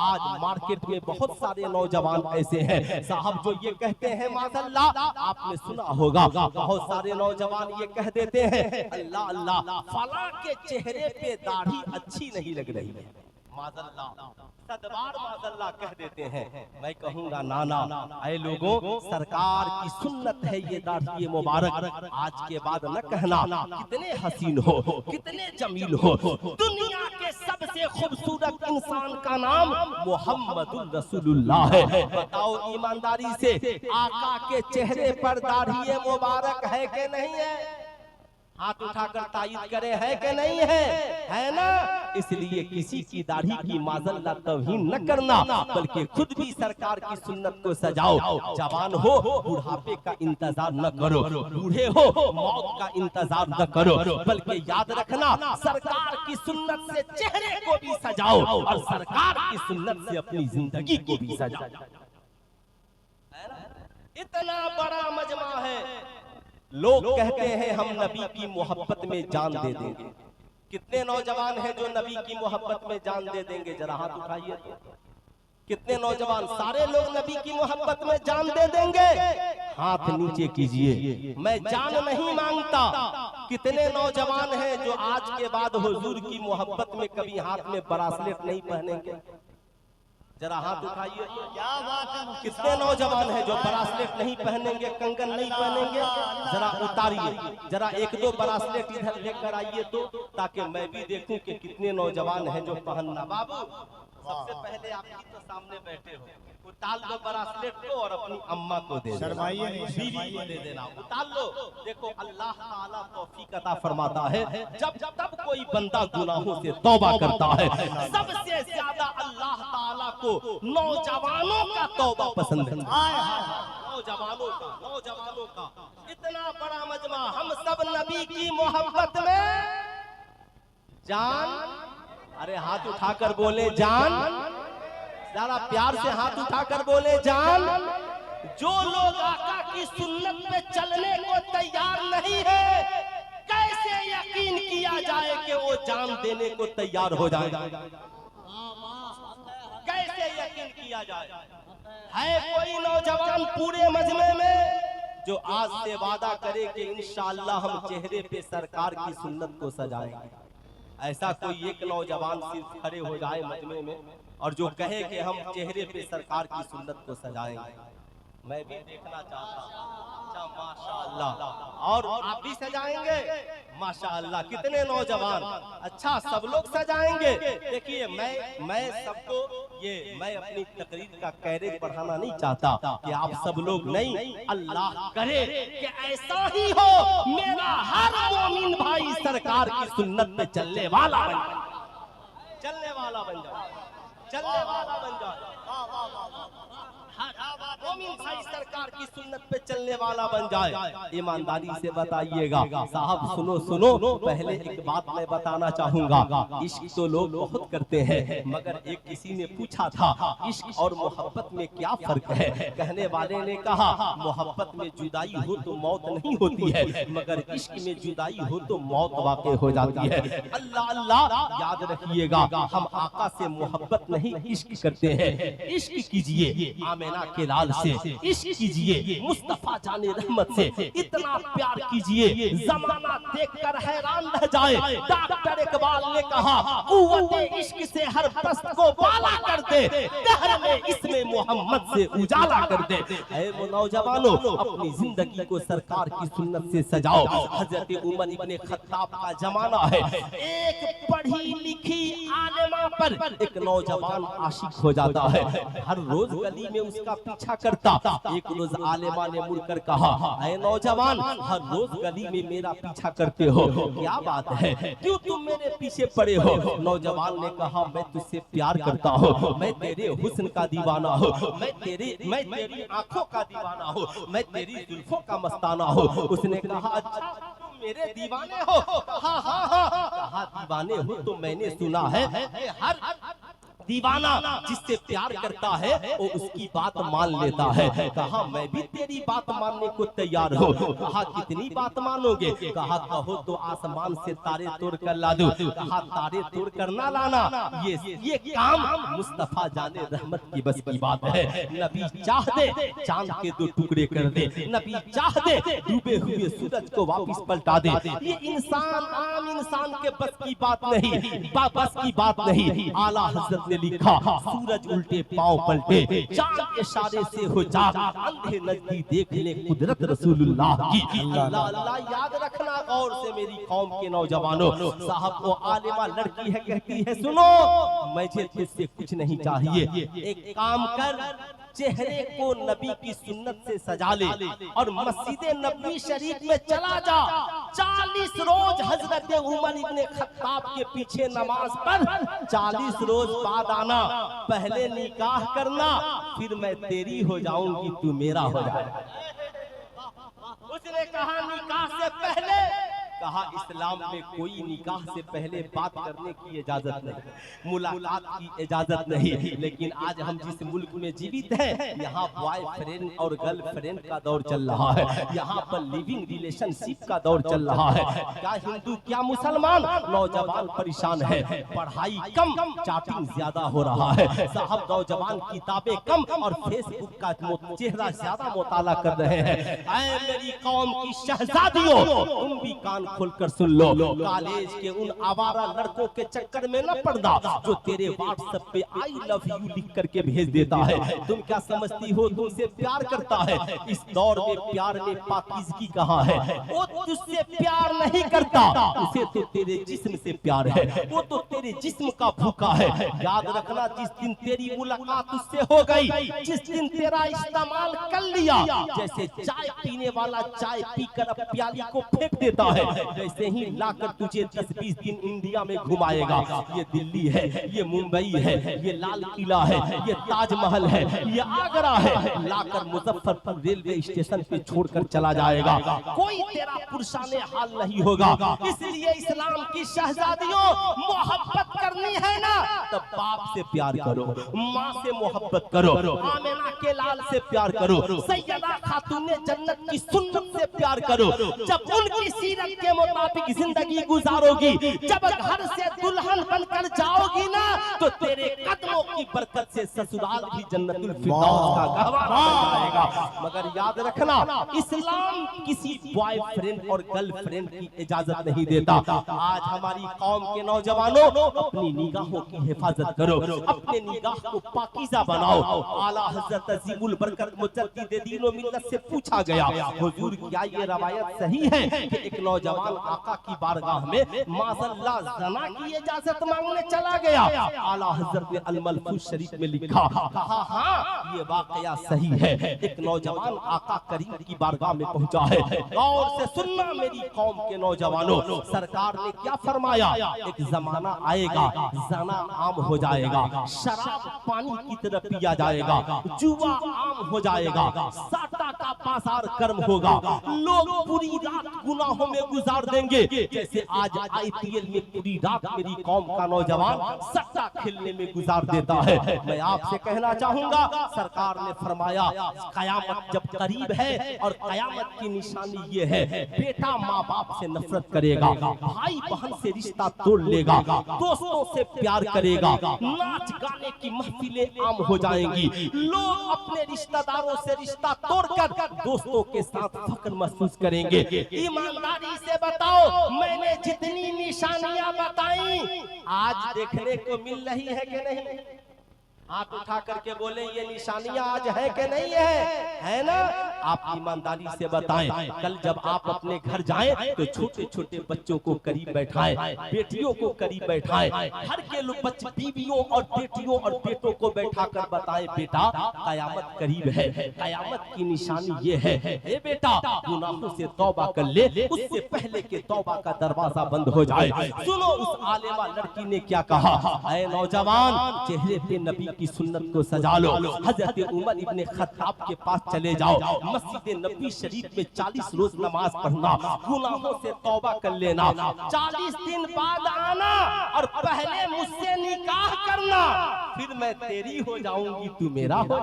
आज मार्केट में बहुत सारे नौजवान ऐसे हैं साहब जो ये कहते हैं, माज़अल्लाह आपने सुना होगा, बहुत सारे नौजवान ये कह देते हैं, अल्लाह अल्लाह फला के चेहरे पे दाढ़ी अच्छी नहीं लग रही है। माज़ल्ला, सदबार माज़ल्ला कह देते हैं। मैं कहूँगा नाना, ऐ लोगों, सरकार की सुन्नत है ये दाढ़ी मुबारक। आज के बाद न कहना कितने हसीन हो, कितने जमील हो। दुनिया के सबसे खूबसूरत इंसान का नाम मोहम्मदुर रसूलुल्लाह है। बताओ ईमानदारी से, आका के चेहरे पर दाढ़ी मुबारक है कि नहीं है? हाथ उठाकर तायीद करे, है कि नहीं है ना? इसलिए किसी की दाढ़ी की माज़ल्ला तौहीन न करना, बल्कि खुद भी सरकार की सुन्नत को सजाओ। जवान हो, बुढ़ापे का इंतजार न करो, बूढ़े हो, मौत का इंतजार न करो, बल्कि याद रखना सरकार की सुन्नत से चेहरे को भी सजाओ और सरकार की सुन्नत से अपनी जिंदगी को भी सजाओ। इतना बड़ा मजमा है। लोग कहते हैं हम नबी की मोहब्बत में जान दे देंगे। कितने नौजवान हैं जो नबी की मोहब्बत में जान दे देंगे? जरा हाथ उठाइए तो। कितने नौजवान? सारे लोग नबी की मोहब्बत में जान दे देंगे? हाथ नीचे कीजिए। मैं जान नहीं मांगता। कितने नौजवान हैं जो आज के बाद हुजूर की मोहब्बत में कभी हाथ में ब्रासलेट नहीं पहनेंगे? जरा हाथ उठाइए। क्या बात है? कितने नौजवान हैं जो ब्रासलेट नहीं पहनेंगे, कंगन नहीं पहनेंगे? जरा उतारिए, जरा एक दो ब्रासलेट इधर लेकर आइए तो, ताकि मैं भी देखूं कि कितने नौजवान हैं जो पहनना। बाबू, सबसे पहले आप ही तो सामने बैठे हो, उतार लो ब्रासलेट को और अपनी अम्मा को दे देना, बीवी को दे देना। उतार लो। देखो अल्लाह ताला तौफीक अता फरमाता है, जब तब कोई बंदा गुनाहों से तौबा करता है, सबसे ज्यादा अल्लाह ताला को नौजवानों का तौबा पसंद है। नौजवानों का इतना बड़ा मजमा। हम सब नबी की मोहब्बत में जान, अरे हाथ उठाकर बोले जान, जरा प्यार से हाथ उठाकर बोले जान। जो लोग आका की सुन्नत पे चलने को तैयार नहीं है, कैसे यकीन किया जाए कि वो जान देने को तैयार हो जाए? कैसे यकीन किया जाए? है कोई नौजवान पूरे मजमे में जो आज से वादा करे कि इंशाअल्लाह हम चेहरे पे सरकार की सुन्नत को सजाएंगे? ऐसा कोई एक नौजवान सिर्फ खड़े हो जाए मजमे में और जो कहे कि हम चेहरे पे सरकार की सुन्नत को सजाएंगे? मैं भी देखना चाहता हूँ। अच्छा माशाअल्लाह, और आप भी सजाएंगे? माशाअल्लाह, कितने नौजवान। अच्छा, सब लोग सजाएंगे। देखिए मैं सबको मैं अपनी तकरीर का कैरेज बढ़ाना नहीं चाहता कि आप सब लोग नहीं, अल्लाह करे कि ऐसा ही हो, मेरा हर मोमिन भाई सरकार की सुन्नत पे चलने वाला बन जाए, चलने वाला बन जाए, चलने वाला बन जाए। मोमिन भाई सरकार की सुन्नत पे चलने वाला बन जाए। ईमानदारी से बताइएगा साहब, सुनो, पहले एक बात मैं बताना चाहूंगा। इश्क तो लोग बहुत करते हैं, मगर एक किसी ने पूछा था इश्क और मोहब्बत में क्या फर्क है? कहने वाले ने कहा मोहब्बत में जुदाई हो तो मौत नहीं होती है, मगर इश्क में जुदाई हो तो मौत वाक़ई हो जाती है। अल्लाह अल्लाह, याद रखिएगा, हम आका से मोहब्बत नहीं इश्क करते हैं। इश्क कीजिए आमिना के लाल से, इश्क कीजिए मुस्तफा जाने रहमत से, इतना प्यार कीजिए जमाना देखकर हैरान रह जाए। डॉक्टर इकबाल ने कहा कुव्वत इश्क से हर पस्त को बाला कर दे, दहर में इसमें मोहम्मद से उजाला कर दे। ऐ वो नौजवानों, अपनी जिंदगी को सरकार की सुन्नत से सजाओ। हजरत उमर इब्ने खत्ताब का जमाना है। एक पढ़ी लिखी आलिमा पर एक नौजवान आशिक हो जाता है, हर रोज गली में उसका पीछा करता। एक रोज आलिमा ने मुड़कर कहा, ऐ नौजवान, हर रोज गली में मेरा पीछा करते हो, क्या बात है, क्यों तुम मेरे पीछे पड़े हो? नौजवान ने कहा, मैं तुझसे प्यार करता हूँ, मैं तेरे हुस्न का दीवाना हूँ, मैं तेरी आंखों का दीवाना हूँ, मैं तेरी जुल्फों का मस्ताना हूँ। उसने कहा, अच्छा तुम मेरे दीवाने हो? हाँ, कहा दीवाने हो तो मैंने सुना है हर दीवाना जिससे प्यार करता है वो उसकी बात मान लेता है। कहा मैं भी तेरी बात मानने को तैयार हूँ। कहा कितनी बात मानोगे? कहा कहो तो आसमान से तारे तोड़ कर ला दूं। कहा तारे तोड़ कर ना लाना, ये काम मुस्तफा जाने रहमत की बस की बात है। नबी चाह दे चांद के 2 टुकड़े कर दे, नबी चाह दे डूबे हुए सूरज को वापस पलटा दे। ये इंसान आम इंसान के बस की बात नहीं, बस की बात नहीं। आला हजरत ने लिखा सूरज उल्टे पांव पलटे, चांद इशारे से हो जाग, अंधे नजदीक देख ले कुदरत रसूलुल्लाह की। अल्लाह अल्लाह याद रखना गौर से मेरी कौम के नौजवानों। साहब वो आलिमा लड़की है, कहती है सुनो मुझे तुझसे कुछ नहीं चाहिए, एक काम कर चेहरे को नबी की सुन्नत से सजा ले और मस्जिद नबी शरीफ में चला जा। 40 रोज हजरत उमर इब्ने खत्ताब के पीछे नमाज पढ़, 40 रोज बाद आना, पहले निकाह करना, फिर मैं तेरी हो जाऊंगी तू मेरा हो जाएगा। उसने कहा निकाह से पहले, कहा इस्लाम में कोई निकाह से पहले बात करने की इजाजत नहीं, मुलाकात की इजाजत नहीं। लेकिन आज हम जिस मुल्क में जीवित हैं, यहाँ बॉयफ्रेंड और गर्लफ्रेंड का दौर चल रहा है, यहाँ पर लिविंग रिलेशनशिप का दौर चल रहा है। क्या हिंदू क्या मुसलमान, नौजवान परेशान है, पढ़ाई कम चैटिंग ज्यादा हो रहा है। साहब नौजवान किताबें कम और फेसबुक का चेहरा ज्यादा मुताला कर रहे हैं। ऐ मेरी कौम की शहजादियों, तुम भी कान खोलकर सुन लो, कॉलेज के उन आवारा लड़कों के चक्कर में न पड़ना जो तेरे व्हाट्सएप पे आई लव यू लिख करके भेज देता है। तुम क्या समझती हो तुमसे प्यार करता है? इस दौर में प्यार में पाकीज़गी कहाँ है? वो तुझसे प्यार नहीं करता, उसे तो तेरे जिस्म से प्यार है, वो तो तेरे जिस्म का भूखा है। याद रखना जिस दिन तेरी मुलाकात उससे हो गई, जिस दिन तेरा इस्तेमाल कर लिया, जैसे चाय पीने वाला चाय पीकर अब प्याली को फेंक देता है, वैसे ही लाकर तुझे 10-20 दिन इंडिया में घुमाएगा। ये दिल्ली है, ये मुंबई है, ये लाल किला है, ये ताजमहल है, ये आगरा है, लाकर मुजफ्फरपुर रेलवे स्टेशन पे छोड़कर चला जाएगा। कोई तेरा पुरसाने हाल नहीं होगा। इसलिए इस्लाम की शहजादियों, मोहब्बत करनी है ना, तब बाप से प्यार करो, माँ से मोहब्बत करो, आमिना के लाल से प्यार करो, सैयदा खातूने जन्नत की सुन्नत से प्यार करो। जब उनकी सीरत के मुताबिक जिंदगी गुजारोगी, जब घर से दुल्हन बनकर जाओगी ना, तो तेरे कदमों की बरकत से ससुराल भी जन्नतुल फिरदौस का गहवारा बन जाएगा। मगर याद रखना इस्लाम किसी बॉयफ्रेंड और गर्लफ्रेंड की इजाजत नहीं देता। आज हमारी कौम के नौजवानों, अपनी निगाहों की हिफाजत करो, अपने निगाह को पाकीज़ा बनाओ। आला हज़रत अज़ीमुल बरकत मुजद्दिद दीन व मिल्लत से पूछा गया, हुजूर क्या ये रवायत सही है कि एक नौजवान आका की बारगाह में माज़अल्लाह ज़ना की इजाजत मांगने चला गया? आला हज़रत ने अल मलफूज़ शरीफ में लिखा, कहा हाँ ये वाकया सही है। एक नौजवान आका करीम की बारगाह में पहुंचा है। गौर से सुनना मेरी कौम के नौजवानों, सरकार ने क्या फरमाया? एक जमाना आएगा ज़ना आम हो जाएगा, शराब पानी की तरह पिया जाएगा, जुआ आम हो जाएगा, साटा का बाजार गर्म होगा, लोग पूरी रात गुनाहों में गुजार देंगे। जैसे आज आईपीएल में पूरी रात मेरी कौम का नौजवान सट्टा खेलने में गुजार देता है। मैं आपसे कहना चाहूंगा, सरकार ने फरमाया कयामत जब करीब है और कयामत की निशानी ये है, बेटा माँ बाप से नफरत करेगा, भाई बहन से रिश्ता तोड़ लेगा, दोस्तों से प्यार करेगा, नाच गाने की महफिलें आम हो जाएंगी, लोग अपने रिश्तेदारों से रिश्ता तोड़कर दोस्तों के साथ फख्र महसूस करेंगे। ईमानदारी से बताओ, मैंने जितनी निशानियां बताई आज देखने को मिल रही है कि नहीं? हाथ उठा करके बोले ये निशानियां आज है कि नहीं है ना? आप ईमानदारी से बताएं। कल जब आप अपने घर जाएं तो छोटे छोटे बच्चों को करीब बैठाएं, बेटियों को करीब बैठाएं, घर के लोग बच्चे बीवियों और बेटियों और बेटों को बैठाकर बताएं, बेटा कयामत करीब है, कयामत की निशानी ये है, ए बेटा गुनाहों से तौबा कर ले, उससे पहले के तौबा का दरवाजा बंद हो जाए। सुनो उस आलिमा लड़की ने क्या कहा, ऐ नौजवान चेहरे पे नबी की सुन्नत को सजा लो, हजरत उमर इब्ने खत्ताब के पास चले जाओ, मस्जिद नबी शरीफ में 40 रोज नमाज पढ़ना, गुनाहों से तौबा कर लेना, 40 दिन बाद आना और पहले मुझसे निकाह करना, फिर मैं तेरी हो जाऊंगी तू मेरा हो।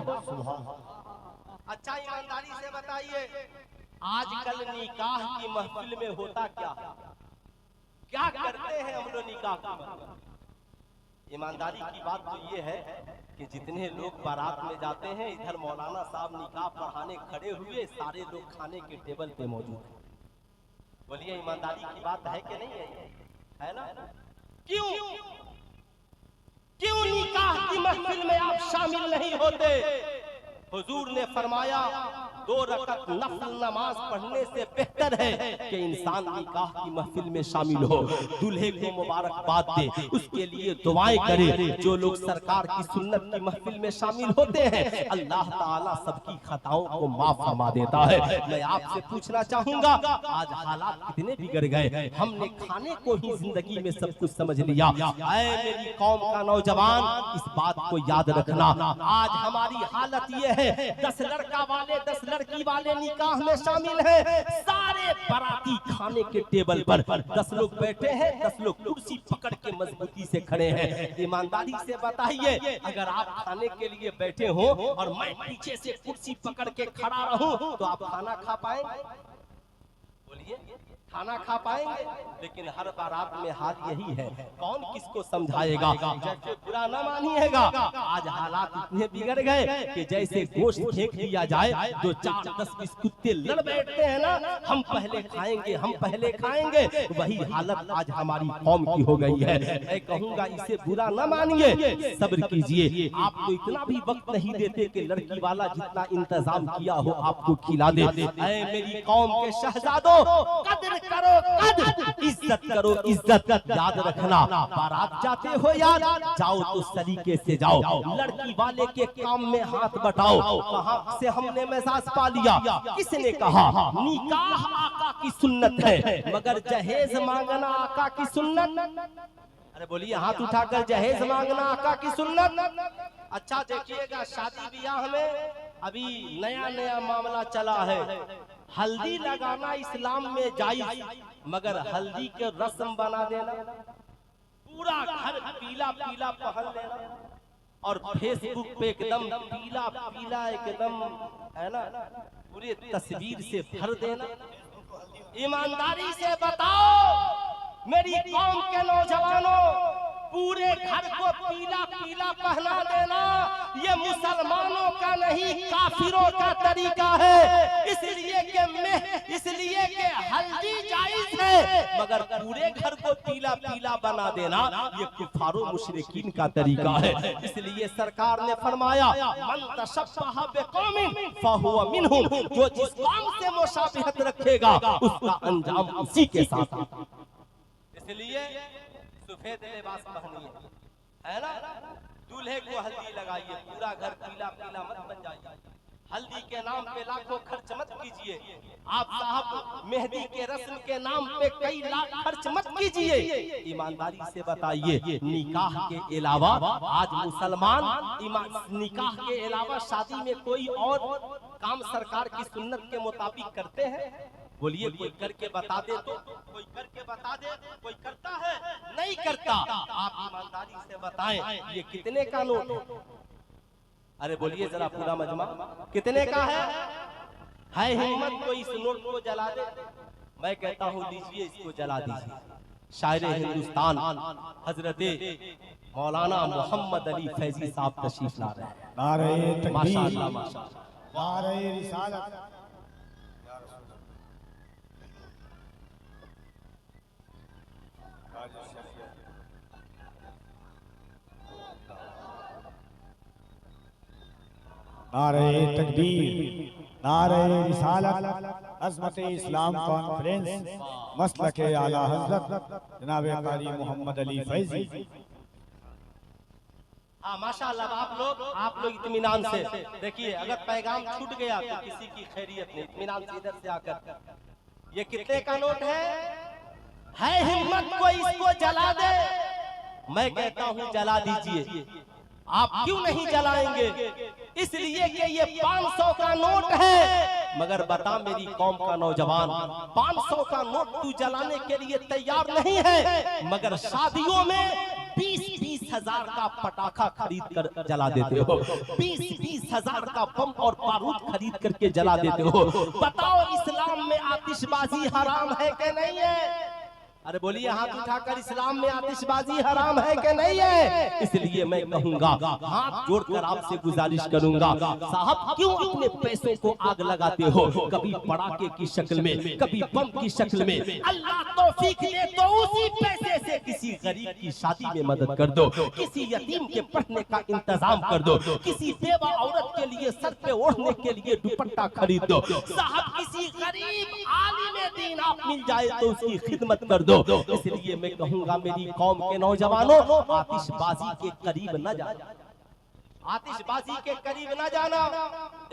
अच्छा ईमानदारी से बताइए, आजकल निकाह की महफिल में होता क्या करते हैं हम लोग निकाह की? ईमानदारी की बात तो ये है कि जितने लोग बारात में जाते हैं, इधर मौलाना साहब निकाह पढ़ाने खड़े हुए, सारे लोग खाने के टेबल पे मौजूद हैं। बोलिए ईमानदारी की बात है कि नहीं है ना? क्यों निकाह की महफिल में आप शामिल नहीं होते? हुजूर ने फरमाया 2 रकात नफल नमाज पढ़ने से बेहतर है कि इंसान निकाह की महफिल में शामिल हो, दूल्हे को मुबारकबाद दे, उसके लिए दुआएं करे। जो लोग सरकार की सुन्नत की महफिल में शामिल होते हैं, अल्लाह ताला सबकी खताओं को माफ फरमा देता है। मैं आपसे पूछना चाहूंगा, आज हालात कितने बिगड़ गए, हमने खाने को ही जिंदगी में सब कुछ समझ लिया। ऐ मेरी कौम का नौजवान, इस बात को याद रखना, आज हमारी हालत ये है 10 लड़का वाले 10 लड़की वाले निकाह में शामिल हैं, सारे बाराती खाने के टेबल पर 10 लोग बैठे हैं, 10 लोग कुर्सी पकड़ के मजबूती से खड़े हैं। ईमानदारी से बताइए, अगर आप खाने के लिए बैठे हो और मैं पीछे से कुर्सी पकड़ के खड़ा रहूं तो आप खाना खा पाएंगे? बोलिए, खाना खा पाएंगे? लेकिन हर बारात में हाल यही है, कौन किसको समझाएगा? जैसे बुरा न मानिएगा, आज हालात इतने बिगड़ गए कि जैसे गोश्त फेंक दिया जाए, 2 4 10 20 कुत्ते लड़ बैठते हैं ना, हम पहले खाएंगे, वही हालत आज हमारी कौम की हो गई है। मैं कहूँगा इसे बुरा न मानिए, सब्र कीजिए। आपको इतना भी वक्त नहीं देते कि लड़की वाला जितना इंतजाम किया हो आपको खिला दे। ऐ मेरी कौम के शहजादों, कदर करो, इज्जत करो, इज्जत याद रखना। बारात जाते हो यार, जाओ तो सलीके से जाओ, लड़की वाले के काम में हाथ बटाओ। कहाँ से हमने मिजाज पा लिया? किसने कहा निकाह आका की सुन्नत है, मगर जहेज मांगना आका की सुन्नत? अरे बोलिए, हाथ उठाकर, जहेज मांगना आका की सुन्नत? अच्छा देखिएगा, शादी ब्याह में अभी नया मामला चला है, हल्दी लगाना इस्लाम में जायज, मगर हल्दी के रस्म बना देना, पूरा घर पीला पीला पहन लेना और फेसबुक पे एकदम पीला पीला एकदम, है ना, पूरी तस्वीर से भर देना। ईमानदारी से बताओ मेरी कौम के नौजवानों, पूरे घर को पीला पीला पहना देना ये मुसलमानों का नहीं, काफिरों का तरीका है। इसलिए कि हल्दी जायज है, मगर पूरे घर को पीला पीला बना देना ये कुफारो मुशरिकीन का तरीका है। इसलिए सरकार ने फरमाया, मन तशब्बह बिकौमिन फहुवा मिनहुम, जो जिस कौम से मुशाबिहत रखेगा उसका अंजाम उसी के साथ। इसलिए सफेद लिबास पहनिए, है ना, दूल्हे को हल्दी लगाइए, पूरा घर पीला पीला मत बन जाइए। हल्दी के नाम पे लाखों खर्च मत कीजिए। आप साहब मेहंदी के रस्म के नाम पे कई लाख खर्च मत कीजिए। ईमानदारी से बताइए, निकाह के अलावा आज मुसलमान निकाह के अलावा शादी में कोई और काम सरकार की सुन्नत के मुताबिक करते हैं? बोलिए, कोई करके बता दे तो, कोई करके बता दे, कोई करता है? नहीं करता। आप ईमानदारी से बताएं, ये कितने का नोट? अरे बोलिए जरा पूरा मजमा, कितने का है हिम्मत कोई इस नोट को जला दे? मैं कहता हूँ लीजिए, इसको जला दीजिए। शायर हिंदुस्तान हजरते मौलाना मोहम्मद अली फैजी साहब तशरीफ ला रहे हैं। नारे तकबीर, माशाअल्लाह माशाअल्लाह, नारे रिसालत। नारे तकबीर, नारे रिसालत, अज़मत इस्लाम कॉन्फ्रेंस, मसलक आला हज़रत जनाब कारी मोहम्मद अली फैजी। हाँ माशाअल्लाह, आप लोग इत्मीनान से देखिए, अगर पैगाम छूट गया तो किसी की खैरियत नहीं। इत्मीनान से इधर से आकर, ये कितने का नोट है हिम्मत कोई इसको जला दे? मैं कहता हूँ जला दीजिए। आप क्यों नहीं जलाएंगे? इसलिए कि ये 500 का नोट है, मगर बता मेरी कौम का नौजवान, 500 का नोट तू जलाने के लिए तैयार नहीं है, मगर शादियों में 20-20 हजार का पटाखा खरीद कर जला देते हो, 20-20 हजार का बम और बारूद खरीद करके जला देते हो। बताओ इस्लाम में आतिशबाजी हराम है कि नहीं है? अरे बोलिए हाथ उठाकर, इस्लाम में आतिशबाजी हराम है कि नहीं है? इसलिए मैं कहूंगा, हाथ जोड़कर आपसे गुजारिश करूंगा, साहब क्यों अपने पैसों को आग लगाते हो? कभी पटाखे की शक्ल में, कभी बम की शक्ल में। अल्लाह तौफीक दे तो उसी पैसे से किसी गरीब की शादी में मदद कर दो, किसी यतीम के पढ़ने का इंतजाम कर दो, किसी बेवा औरत के लिए सर पे ओढ़ने के लिए दुपट्टा खरीद दो। साहब किसी गरीब आलिम दीन आप मिल जाए तो उसकी खिदमत कर दो। इसलिए मैं कहूंगा मेरी कौम के नौजवानों, आतिशबाजी के करीब न जाना, आतिशबाजी के करीब न जाना।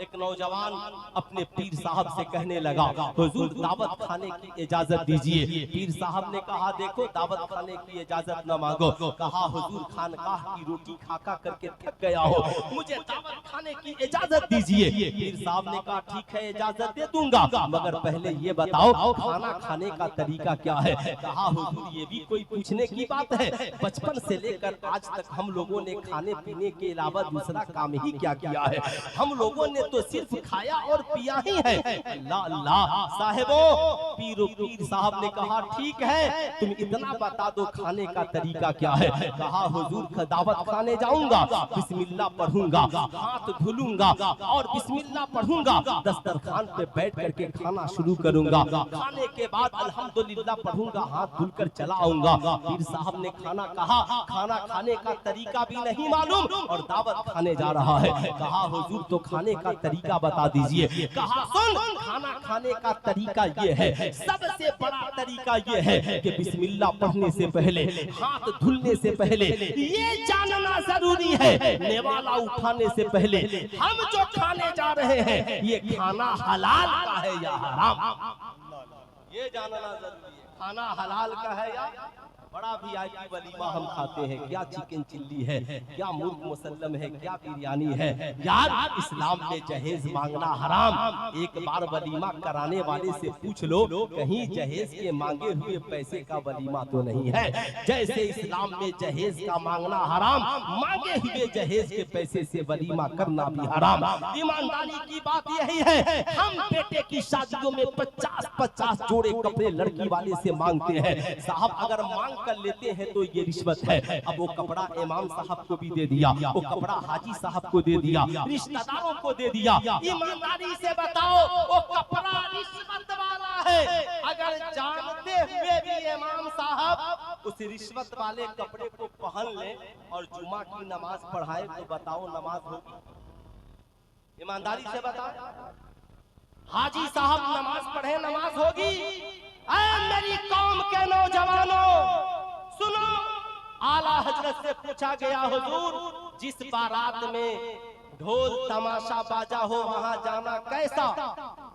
एक नौजवान अपने पीर साहब से कहने लगा, हुजूर दावत खाने की इजाजत दीजिए। पीर साहब ने कहा, देखो दावत खाने की इजाजत न मांगो। कहा, हुजूर खानकाह की रोटी खा खा करके थक गया हो, मुझे दावत खाने की इजाजत दीजिए। पीर साहब ने कहा, ठीक है इजाजत दे दूंगा, मगर पहले ये बताओ खाना खाने का तरीका क्या है? कहा, हुजूर ये भी कोई पूछने की बात है? बचपन से लेकर आज तक हम लोगों ने खाने पीने के अलावा दूसरा काम ही क्या किया है? हम लोगों ने तो सिर्फ खाया और पिया ही है। अल्लाह अल्लाह साहिबो, पीर साहब ने कहा, ठीक है तुम इतना बता दो खाने का तरीका क्या है? कहा, हुजूर दावत खाने जाऊंगा, बिस्मिल्लाह पढ़ूंगा, हाथ धुलूंगा और बिस्मिल्लाह पढ़ूंगा, दस्तरखान पे बैठ करके खाना शुरू करूंगा। खाने के बाद अल्हम्दुलिल्लाह पढ़ूंगा, हाथ धुलकर चला आऊंगा। पीर साहब ने कहा खाना खाने का तरीका भी नहीं मालूम और दावत खाने जा रहा है। कहा, हुजूर तो खाने का तरीका बता दीजिए। कहा, सुन खाना खाने का तरीका ये है, सबसे बड़ा तरीका ये है कि बिस्मिल्लाह पढ़ने से पहले, हाथ धुलने से पहले ये जानना जरूरी है, नेवाला उठाने से पहले हम जो खाने जा रहे हैं ये खाना हलाल का है या हराम, ये जानना जरूरी है। खाना हलाल का है या बड़ा वीआईपी वलीमा हम खाते हैं, क्या चिकन चिल्ली है, क्या मुर्ग मुसल्लम है, क्या बिरयानी है। यार इस्लाम में जहेज मांगना हराम। एक बार वलीमा कराने वाले से पूछ लो, कहीं जहेज के मांगे हुए पैसे का वलीमा तो नहीं है। जैसे इस्लाम में जहेज का मांगना हराम, मांगे हुए जहेज के पैसे से वलीमा करना भी हराम। ईमानदारी की बात यही है, हम बेटे की शादियों में 50-50 जोड़े कपड़े लड़की वाले से मांगते हैं। साहब अगर मांग कर लेते हैं तो ये रिश्वत है। अब वो कपड़ा इमाम साहब को भी दे दिया, वो कपड़ा हाजी साहब को दे दिया, रिश्तेदारों को दे दिया। ईमानदारी से बताओ वो कपड़ा रिश्वत वाला है। अगर जानते हुए भी इमाम साहब उस रिश्वत वाले कपड़े को पहन ले और जुमा की नमाज पढ़ाए तो बताओ नमाज होगी? ईमानदारी से बताओ, हाजी साहब नमाज पढ़े नमाज होगी? मेरी कौम के नौजवानों सुनो, आला हजरत से पूछा गया, हुजूर जिस बारात में ढोल तमाशा बाजा हो वहां जाना कैसा?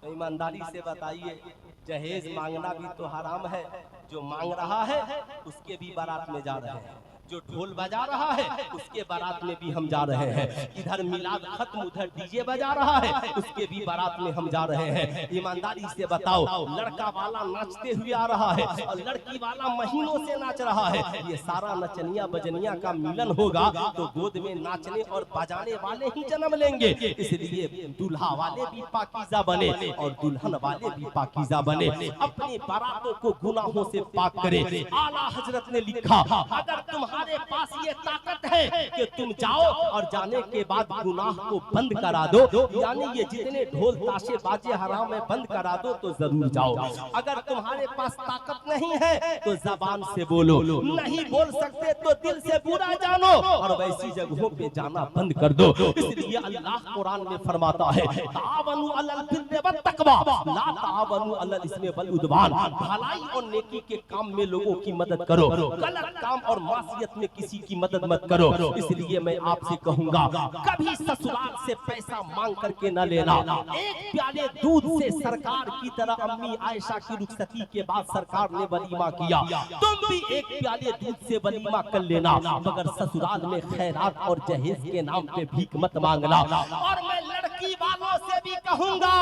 तो ईमानदारी से बताइए, जहेज मांगना भी तो हराम है। जो मांग रहा है उसके भी बारात में जा रहे हैं, जो ढोल बजा रहा है उसके बारात में भी हम जा रहे हैं। इधर मिलाद खत्म, उधर डीजे बजा रहा है, उसके भी बारात में हम जा रहे हैं। ईमानदारी से बताओ, लड़का वाला नाचते हुए आ रहा है और लड़की वाला महीनों से नाच रहा है, ये सारा नचनिया बजनिया का मिलन होगा तो गोद में नाचने और बजाने वाले ही जन्म लेंगे। इसलिए दूल्हा वाले भी पाकीज़ा बने और दुल्हन वाले भी पाकीज़ा बने, अपनी बारातों को गुनाहों से पाक करे। आला हजरत ने लिखा, अगर तुम्हारे पास ये ताकत है कि तुम जाओ और जाने के बाद गुनाह को बंद करा दो, यानी ये जितने ढोल ताशे बाजे हराम है बंद करा दो, तो जरूर जाओ। अगर तुम्हारे पास ताकत नहीं है तो जबान से बोलो, नहीं बोल सकते तो दिल से बुरा जानो और वैसी जगहों पे जाना बंद कर दो। इसलिए अल्लाह कुरान में फरमाता है, तावनु अलल बिर्रि वत तक़वा ला तावनु अलल इस्मि वल उद्वान। भलाई और नेकी के काम में लोगों की मदद करो, गलत काम और मासियत में किसी की मदद मत करो। इसलिए मैं आपसे कहूंगा, कभी ससुराल से पैसा मांग करके न लेना। एक प्याले दूध से सरकार की तरह अम्मी आयशा की रुखसती के बाद सरकार ने वलीमा किया, तुम भी एक प्याले दूध से वलीमा कर लेना, मगर ससुराल में खैरात और जहेज के नाम पे भीख मत मांगना। और मैं लड़की वालों से भी कहूंगा,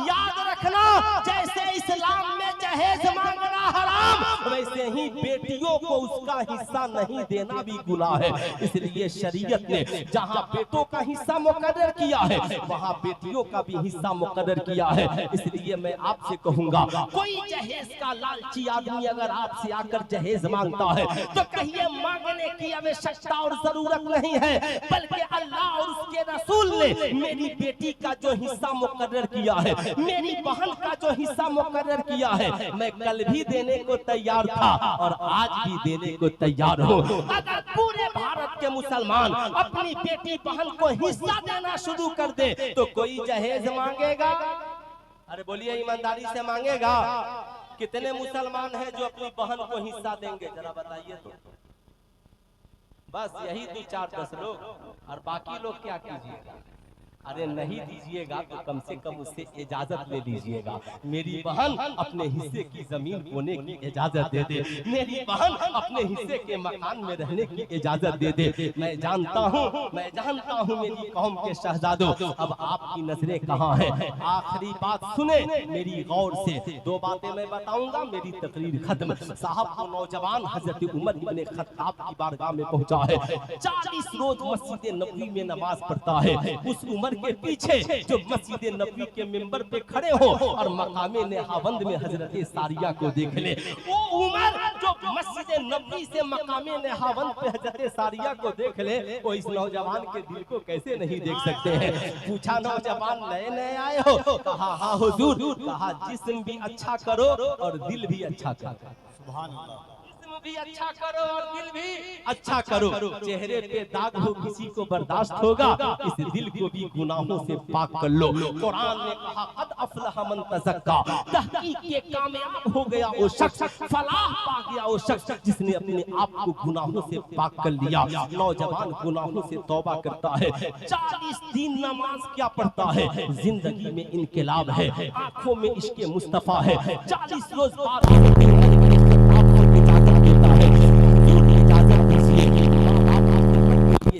याद रखना जैसे इस्लाम में जहेज मांगना हराम, वैसे ही बेटियों को उसका हिस्सा नहीं देना भी गुनाह है। इसलिए शरीयत ने जहां बेटों का हिस्सा मुकर्रर किया है वहां बेटियों का भी हिस्सा मुकर्रर किया है। इसलिए मैं आपसे कहूंगा, कोई जहेज का लालची आदमी अगर आपसे आकर जहेज मांगता है तो कहिए मांगने की आवश्यकता और जरूरत नहीं है, बल्कि अल्लाह और उसके रसूल ने मेरी बेटी का जो हिस्सा मुकर्रर किया है, मेरी बहन का जो हिस्सा मुकर्रर किया है, मैं कल भी देने को तैयार था और आज भी देने को तैयार हूँ। अगर पूरे भारत के मुसलमान अपनी बेटी बहन को हिस्सा देना शुरू कर दे तो कोई जहेज मांगेगा? अरे बोलिए, ईमानदारी से मांगेगा? कितने मुसलमान हैं जो अपनी बहन को हिस्सा देंगे, जरा बताइए तो। बस यही 2-4-10 लोग, और बाकी लोग क्या कीजिएगा? अरे नहीं दीजिएगा तो कम से कम उससे इजाजत ले लीजिएगा। मेरी बहन अपने हिस्से की जमीन बोने की इजाजत दे दे, मेरी बहन अपने हिस्से के मकान में रहने की इजाजत दे दे। मैं जानता हूँ मेरी कौम के शहजादों, अब आपकी नजरें कहाँ हैं? आखिरी बात सुने मेरी गौर से, 2 बातें मैं बताऊंगा, मेरी तकरीर खत्म। साहब को नौजवान हजरत उमर इब्ने खत्ताब की बारगाह में पहुंचा है, 40 रोज मस्जिद नबवी में नमाज पढ़ता है। उस उमर के पीछे जो मस्जिद नबवी के मिंबर पे खड़े हो और मकामे नेहावंद में हजरत सारिया को देख ले, वो उमर जो मस्जिद नबवी से मकामे नेहावंद पे हजरत सारिया को देख ले, वो इस नौजवान के दिल को कैसे नहीं देख सकते हैं? पूछा, नौजवान नए नए आए हो? कहा हाँ हुजूर। कहा जिस्म भी अच्छा करो और दिल भी अच्छा करो। सुभान अल्लाह। भी अच्छा करो और दिल भी अच्छा करो। चेहरे पे दाग हो किसी को बर्दाश्त होगा, इस दिल को भी गुनाहों से पाक कर लो। कुरान ने कहा कद अफलह मन तज़क्का, तहकीक के कामयाब हो गया वो शख्स, फलाह पा गया वो शख्स जिसने अपने आप को गुनाहों से पाक कर लिया। नौजवान गुनाहों से तौबा करता है, 40 दिन नमाज क्या पढ़ता है, जिंदगी में इनकलाब है, आंखों में इश्क़ मुस्तफा है। 40 रोज बाद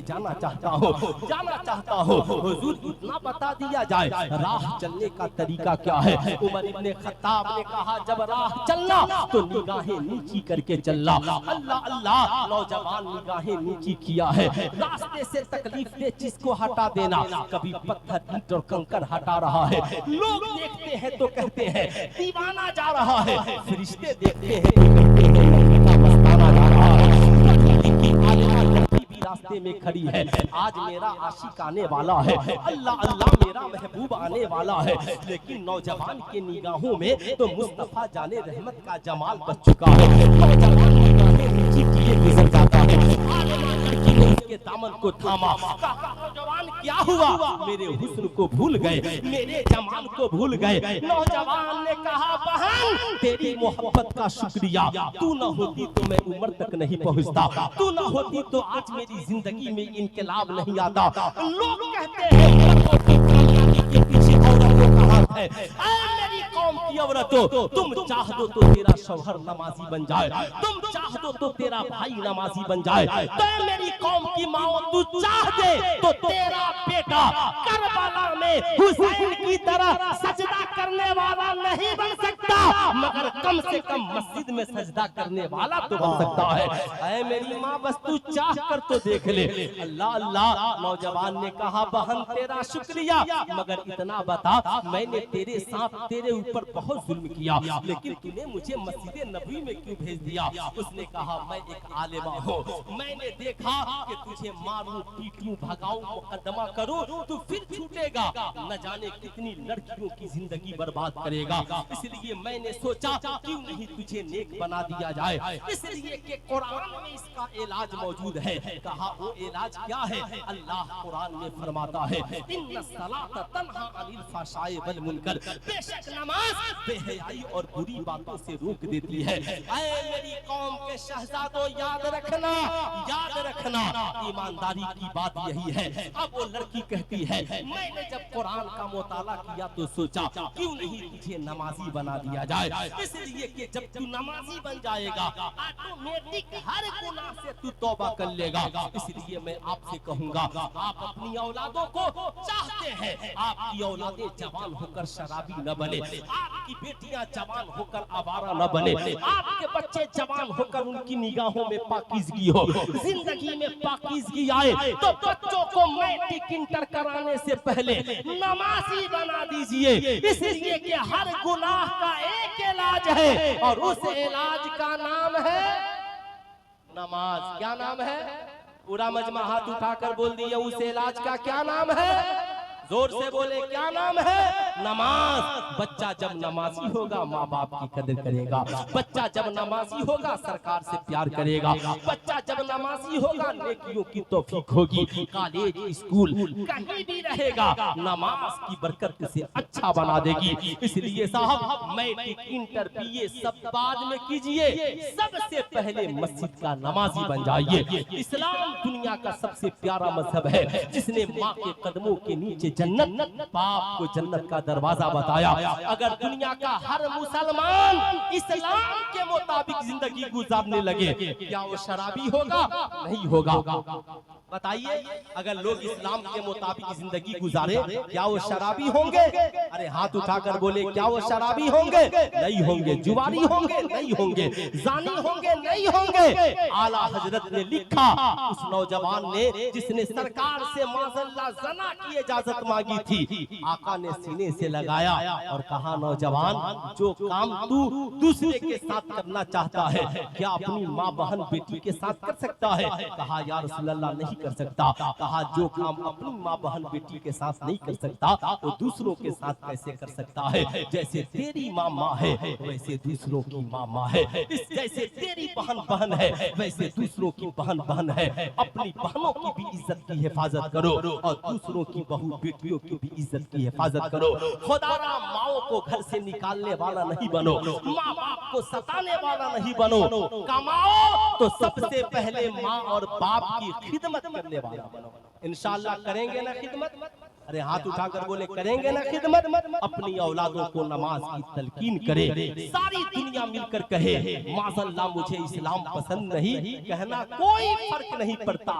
जाना चाहता हो हुजूर, इतना बता दिया जाए राह चलने का तरीका क्या है। उमर इब्ने खत्ताब ने कहा, जब राह चलना तो निगाहें नीची करके चलना। अल्लाह अल्लाह, नौजवान निगाहें नीची किया है। रास्ते से तकलीफ दे चीज को हटा देना, कभी पत्थर ईंट और कंकड़ हटा रहा है। लोग देखते हैं तो कहते हैं दीवाना जा रहा है, फरिश्ते देखते हैं तो कहते हैं मस्ताना जा रहा है। रास्ते में खड़ी है, आज मेरा आशिक आने वाला है, अल्लाह अल्लाह मेरा महबूब आने वाला है। लेकिन नौजवान के निगाहों में तो मुस्तफा जाने रहमत का जमाल बच चुका है। नौजवान निगाहें नीची किए गुजर जाता है, के दामन को थामा। नौजवान क्या हुआ? मेरे हुस्न को भूल गए, मेरे जमाल को भूल गए। नौजवान ने कहा, बहन तेरी मोहब्बत का शुक्रिया, तू न होती तो मैं उम्र तक नहीं पहुंचता, तू न होती तो आज मेरी जिंदगी में इनकलाब नहीं आता। लोग कहते हैं के पीछे औरतों का हाथ है। मेरी कौम की औरतों, तुम चाह दो तो तेरा शौहर नमाजी बन जाए, तुम चाह दो तो तेरा भाई नमाजी बन जाए। तो मेरी कौम की माओ, तू चाह दे तो तेरा बेटा करबला में हुसैन की तरह सजदा करने वाला नहीं बन सकता, मगर कम से कम मस्जिद में सजदा करने वाला तो बन सकता है। ऐ मेरी माँ, बस तू चाह कर तो देख ले। अल्लाह अल्लाह। नौजवान ने कहा, बहन तेरा शुक्रिया, मगर इतना बता, मैंने तेरे साथ तेरे ऊपर बहुत जुल्म किया, लेकिन तूने मुझे मस्जिद नबवी में क्यों भेज दिया? उसने कहा, मैं एक आलिमा हूँ, मैंने देखा कि तुझे मारूं, पीटूं, भगाऊं, मुकदमा करूं, तू फिर छूटेगा, न जाने कितनी लड़कियों की जिंदगी बर्बाद करेगा। इसलिए मैंने सोचा क्यों नहीं तुझे नेक बना दिया जाए, इसलिए कि कुरान में इसका इलाज मौजूद है। कहा, वो इलाज क्या है? अल्लाह कुरान में फरमाता है, इन्नस सलात तन्हा अनिल फहशाए वल मुनकर, बेशक नमाज बेहयाई और बुरी बातों से रोक देती है। ऐ मेरी कौम के शहजादों, याद रखना, याद रखना, ईमानदारी की बात यही है। अब वो लड़की कहती है, मैंने जब कुरान का मुताला किया तो सोचा क्यों नहीं तुझे नमाजी बना दिया जाए, इसलिए कि जब तू नमाजी बन जाएगा ऑटोमेटिक हर गुनाह से तू तौबा कर लेगा। इसलिए मैं आपसे कहूंगा, आप अपनी औलादों को चाहते हैं, आपकी औलादें जवान होकर शराबी न बने, आपकी बेटियां जवान होकर आवारा न बने, आपके बच्चे जवान होकर उनकी निगाहों में पाकीज़गी हो, जिंदगी में पाकीज़गी आए तो बच्चों को मैट्रिक इंटर कराने से पहले नमाजी बना दीजिए। इसलिए कि हर गुनाह का एक इलाज है और उस इलाज का नाम है नमाज। क्या नाम है? पूरा मजमा हाथ उठाकर बोल दिया, उस इलाज का क्या नाम है? जोर से बोले, क्या नाम है? नमाज। बच्चा जब नमाजी होगा माँ बाप की कदर करेगा, बच्चा जब नमाजी होगा सरकार से प्यार करेगा, बच्चा जब नमाजी होगा नेकियों की तौफीक होगी, कॉलेज स्कूल कहीं भी रहेगा नमाज की बरकत से अच्छा बना देगी। इसलिए साहब, मैट्रिक इंटर बीए सब बाद में कीजिए, सबसे पहले मस्जिद का नमाजी बन जाइए। इस्लाम दुनिया का सबसे प्यारा मजहब है, जिसने माँ के कदमों के नीचे जन्नत, बाप को जन्नत का दरवाजा बताया। अगर दुनिया का हर मुसलमान इस्लाम के मुताबिक जिंदगी गुजारने लगे, क्या वो शराबी होगा? नहीं होगा। बताइए, अगर लोग इस्लाम के मुताबिक जिंदगी गुजारे, क्या वो शराबी होंगे? अरे हाथ उठाकर बोले, क्या वो शराबी होंगे? नहीं होंगे। जुआरी होंगे? नहीं होंगे। जानी होंगे? नहीं होंगे। आला हजरत ने लिखा, उस नौजवान ने जिसने सरकार से माज़अल्लाह ज़ना की इजाजत मांगी थी, आका ने सीने से लगाया और कहा, नौजवान, जो काम तू दूसरे के साथ करना चाहता है, क्या अपनी माँ बहन बेटी के साथ कर सकता है? कहा, या रसूलल्लाह, नहीं कर सकता। कहा, जो काम अपनी माँ बहन बेटी के साथ नहीं कर सकता वो दूसरों के साथ कैसे कर सकता है? जैसे तेरी माँ माँ है वैसे दूसरों की माँ माँ है, जैसे तेरी बहन बहन है वैसे दूसरों की बहन बहन है। अपनी बहनों की भी इज्जत की हिफाजत करो और दूसरों की बहू बेटियों की भी इज्जत की हिफाजत करो। खुदारा माओ को घर से निकालने वाला नहीं बनो, माँ बाप को सताने वाला नहीं बनो। कमाओ तो सबसे पहले माँ और बाप की खिदमत करने वाला बनो। इंशाअल्लाह करेंगे ना खिदमत? अरे हाथ उठाकर बोले, करेंगे ना खिदमत? अपनी औलादों को नमाज की तलकीन करे, सारी दुनिया मिलकर कहे, माज़अल्लाह मुझे इस्लाम पसंद नहीं, कहना कोई फर्क नहीं पड़ता।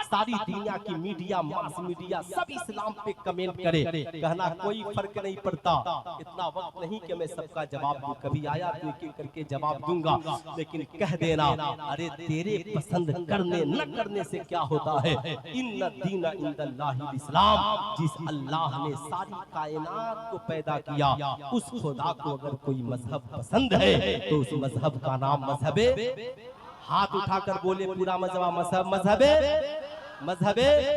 सारी दुनिया की मीडिया, मास मीडिया सब इस्लाम पे कमेंट करे, कहना कोई फर्क नहीं पड़ता। इतना वक्त नहीं कि मैं सबका जवाब दूं, कभी आया तो एक एक करके जवाब दूंगा, लेकिन कह देना, अरे तेरे पसंद करने न करने से क्या होता है? इन्ना दीना इंदल्लाहिल इस्लाम। जिस अल्लाह ने सारी कायनात को पैदा किया, उस खुदा को अगर कोई मजहब पसंद है तो उस मजहब का नाम मजहबे, हाथ उठाकर बोले पूरा मजहब मजहबे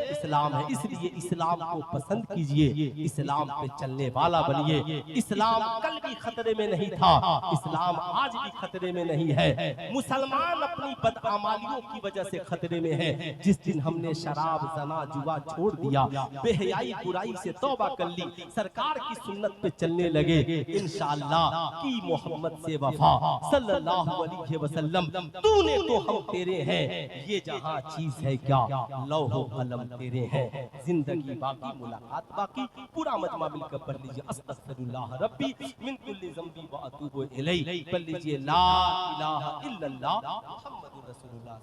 इस्लाम है। इसलिए इस्लाम को पसंद कीजिए, इस्लाम पे चलने वाला बनिए। इस्लाम कल भी खतरे में नहीं था, इस्लाम आज भी खतरे में नहीं है। मुसलमान अपनी बदआमालियों की वजह से खतरे में है। जिस दिन हमने शराब, जना, जुआ छोड़ दिया, बेहयाई बुराई से तौबा कर ली, सरकार की सुन्नत पे चलने लगे, इंशाअल्लाह की मोहम्मद से वफा सल्लल्लाहु अलैहि वसल्लम, तूने तो हम तेरे हैं, ये जहां चीज है क्या लौहो कलम तेरे हैं। जिंदगी बाकी, मुलाकात बाकी। पूरा मजमा मिलकर पढ़ लीजिए, अस्तगफिरुल्लाह रब्बी मिन कुल्ली ज़ंबी व अतूबु इलैहि। पढ़ लीजिए ला इलाहा इल्लल्लाह मुहम्मदुर रसूलुल्लाह।